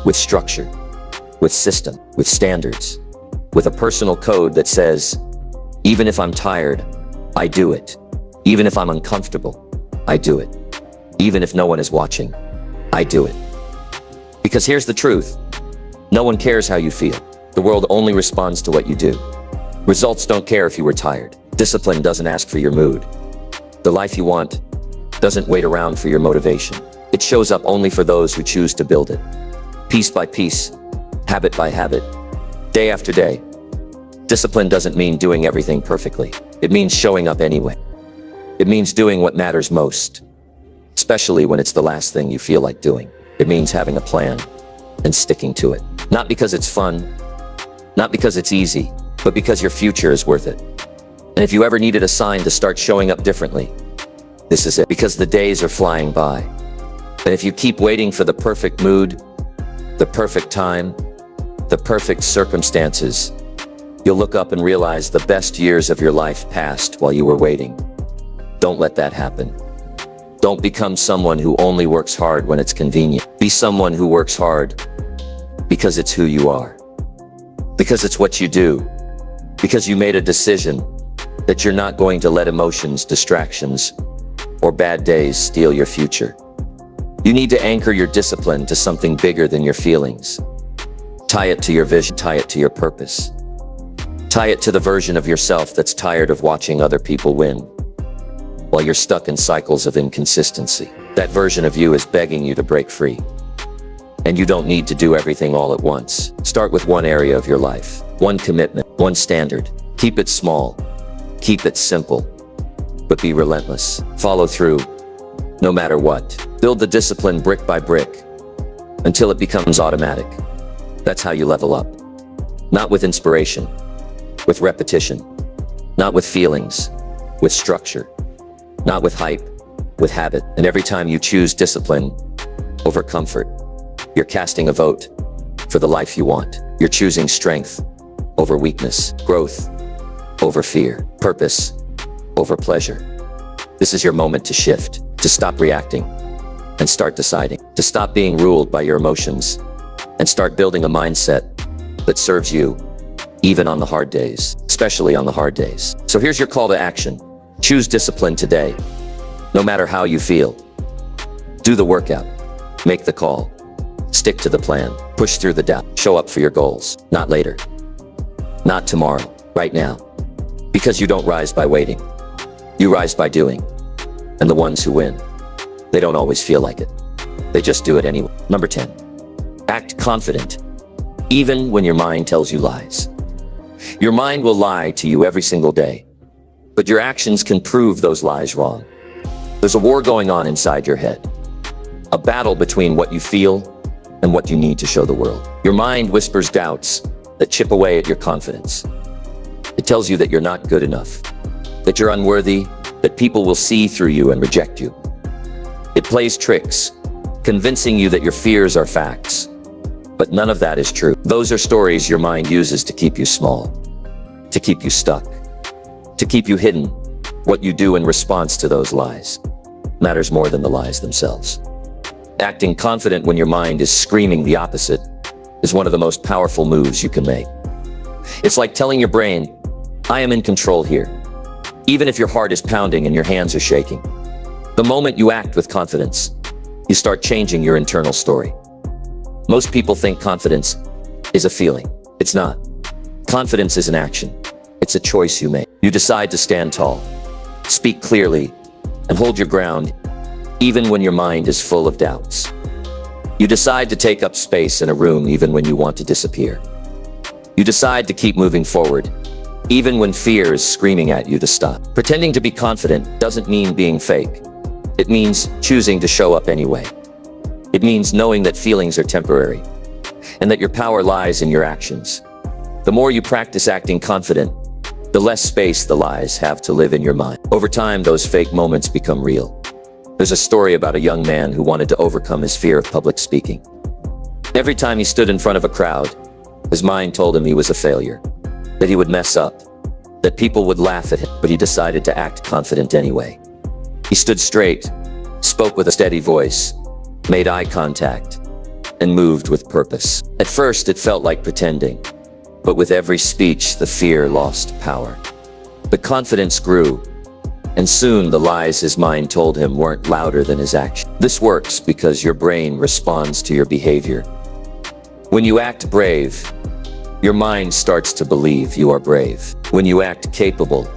with structure, with system, with standards, with a personal code that says, even if I'm tired, I do it. Even if I'm uncomfortable, I do it. Even if no one is watching, I do it. Because here's the truth. No one cares how you feel. The world only responds to what you do. Results don't care if you were tired. Discipline doesn't ask for your mood. The life you want doesn't wait around for your motivation. It shows up only for those who choose to build it. Piece by piece, habit by habit, day after day. Discipline doesn't mean doing everything perfectly. It means showing up anyway. It means doing what matters most, especially when it's the last thing you feel like doing. It means having a plan and sticking to it. Not because it's fun, not because it's easy, but because your future is worth it. And if you ever needed a sign to start showing up differently, this is it. Because the days are flying by. And if you keep waiting for the perfect mood, the perfect time, the perfect circumstances, you'll look up and realize the best years of your life passed while you were waiting. Don't let that happen. Don't become someone who only works hard when it's convenient. Be someone who works hard because it's who you are. Because it's what you do. Because you made a decision that you're not going to let emotions, distractions, or bad days steal your future. You need to anchor your discipline to something bigger than your feelings. Tie it to your vision, tie it to your purpose. Tie it to the version of yourself that's tired of watching other people win, while you're stuck in cycles of inconsistency. That version of you is begging you to break free. And you don't need to do everything all at once. Start with one area of your life, one commitment, one standard. Keep it small, keep it simple, but be relentless. Follow through, no matter what. Build the discipline brick by brick, until it becomes automatic. That's how you level up. Not with inspiration, with repetition. Not with feelings, with structure. Not with hype, with habit. And every time you choose discipline over comfort, you're casting a vote for the life you want. You're choosing strength over weakness, growth over fear, purpose over pleasure. This is your moment to shift, to stop reacting and start deciding, to stop being ruled by your emotions and start building a mindset that serves you even on the hard days, especially on the hard days. So here's your call to action. Choose discipline today, no matter how you feel. Do the workout, make the call, stick to the plan, push through the doubt, show up for your goals, not later, not tomorrow, right now. Because you don't rise by waiting, you rise by doing. And the ones who win, they don't always feel like it. They just do it anyway. Number 10, act confident, even when your mind tells you lies. Your mind will lie to you every single day, but your actions can prove those lies wrong. There's a war going on inside your head, a battle between what you feel and what you need to show the world. Your mind whispers doubts that chip away at your confidence. It tells you that you're not good enough, that you're unworthy, that people will see through you and reject you. It plays tricks, convincing you that your fears are facts, but none of that is true. Those are stories your mind uses to keep you small, to keep you stuck, to keep you hidden. What you do in response to those lies matters more than the lies themselves. Acting confident when your mind is screaming the opposite is one of the most powerful moves you can make. It's like telling your brain, I am in control here, even if your heart is pounding and your hands are shaking. The moment you act with confidence, you start changing your internal story. Most people think confidence is a feeling. It's not. Confidence is an action. It's a choice you make. You decide to stand tall, speak clearly, and hold your ground, even when your mind is full of doubts. You decide to take up space in a room even when you want to disappear. You decide to keep moving forward, even when fear is screaming at you to stop. Pretending to be confident doesn't mean being fake. It means choosing to show up anyway. It means knowing that feelings are temporary, and that your power lies in your actions. The more you practice acting confident, the less space the lies have to live in your mind. Over time, those fake moments become real. There's a story about a young man who wanted to overcome his fear of public speaking. Every time he stood in front of a crowd, his mind told him he was a failure, that he would mess up, that people would laugh at him, but he decided to act confident anyway. He stood straight, spoke with a steady voice, made eye contact, and moved with purpose. At first, it felt like pretending, but with every speech, the fear lost power. The confidence grew, and soon the lies his mind told him weren't louder than his action. This works because your brain responds to your behavior. When you act brave, your mind starts to believe you are brave. When you act capable,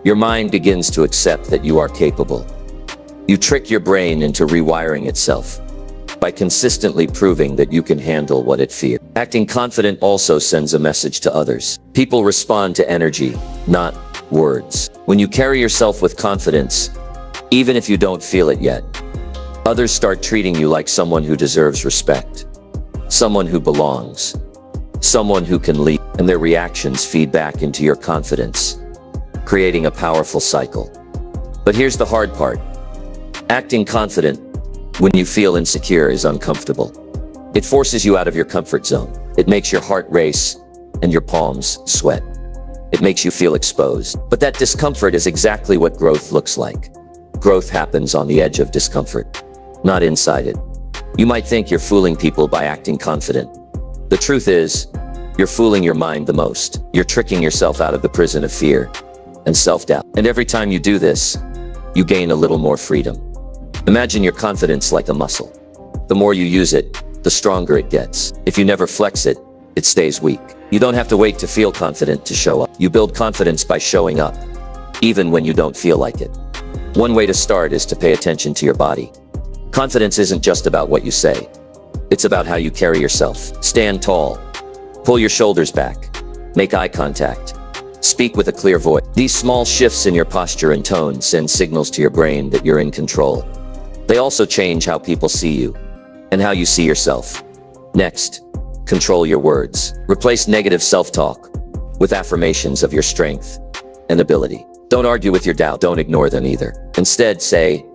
your mind begins to accept that you are capable. You trick your brain into rewiring itself by consistently proving that you can handle what it fears. Acting confident also sends a message to others. People respond to energy, not words. When you carry yourself with confidence, even if you don't feel it yet, others start treating you like someone who deserves respect, someone who belongs, someone who can lead, and their reactions feed back into your confidence, creating a powerful cycle. But here's the hard part. Acting confident when you feel insecure is uncomfortable. It forces you out of your comfort zone. It makes your heart race and your palms sweat. It makes you feel exposed. But that discomfort is exactly what growth looks like. Growth happens on the edge of discomfort, not inside it. You might think you're fooling people by acting confident. The truth is, you're fooling your mind the most. You're tricking yourself out of the prison of fear and self-doubt. And every time you do this, you gain a little more freedom. Imagine your confidence like a muscle. The more you use it, the stronger it gets. If you never flex it, it stays weak. You don't have to wait to feel confident to show up. You build confidence by showing up, even when you don't feel like it. One way to start is to pay attention to your body. Confidence isn't just about what you say. It's about how you carry yourself. Stand tall. Pull your shoulders back. Make eye contact. Speak with a clear voice. These small shifts in your posture and tone send signals to your brain that you're in control. They also change how people see you and how you see yourself. Next, control your words. Replace negative self-talk with affirmations of your strength and ability. Don't argue with your doubt. Don't ignore them either. Instead, say,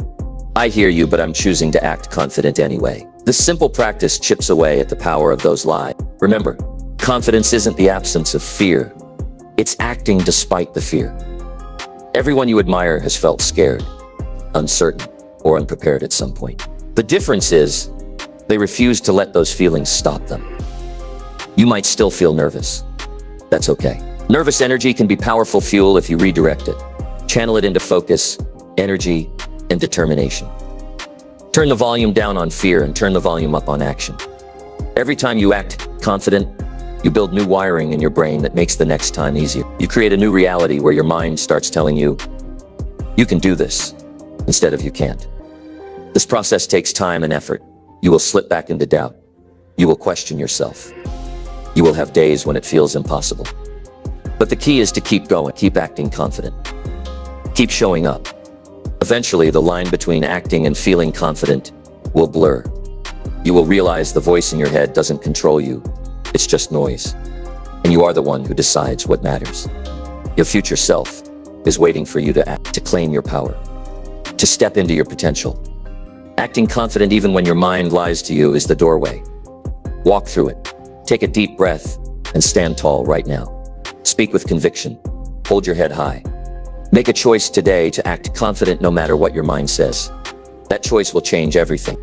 I hear you, but I'm choosing to act confident anyway. This simple practice chips away at the power of those lies. Remember, confidence isn't the absence of fear. It's acting despite the fear. Everyone you admire has felt scared, uncertain, or unprepared at some point. The difference is, they refuse to let those feelings stop them. You might still feel nervous. That's okay. Nervous energy can be powerful fuel if you redirect it. Channel it into focus, energy, and determination. Turn the volume down on fear and turn the volume up on action. Every time you act confident, you build new wiring in your brain that makes the next time easier. You create a new reality where your mind starts telling you, you can do this, instead of you can't. This process takes time and effort. You will slip back into doubt. You will question yourself. You will have days when it feels impossible. But the key is to keep going, keep acting confident. Keep showing up. Eventually, the line between acting and feeling confident will blur. You will realize the voice in your head doesn't control you. It's just noise. And you are the one who decides what matters. Your future self is waiting for you to act, to claim your power, to step into your potential. Acting confident even when your mind lies to you is the doorway. Walk through it. Take a deep breath and stand tall right now. Speak with conviction. Hold your head high. Make a choice today to act confident no matter what your mind says. That choice will change everything.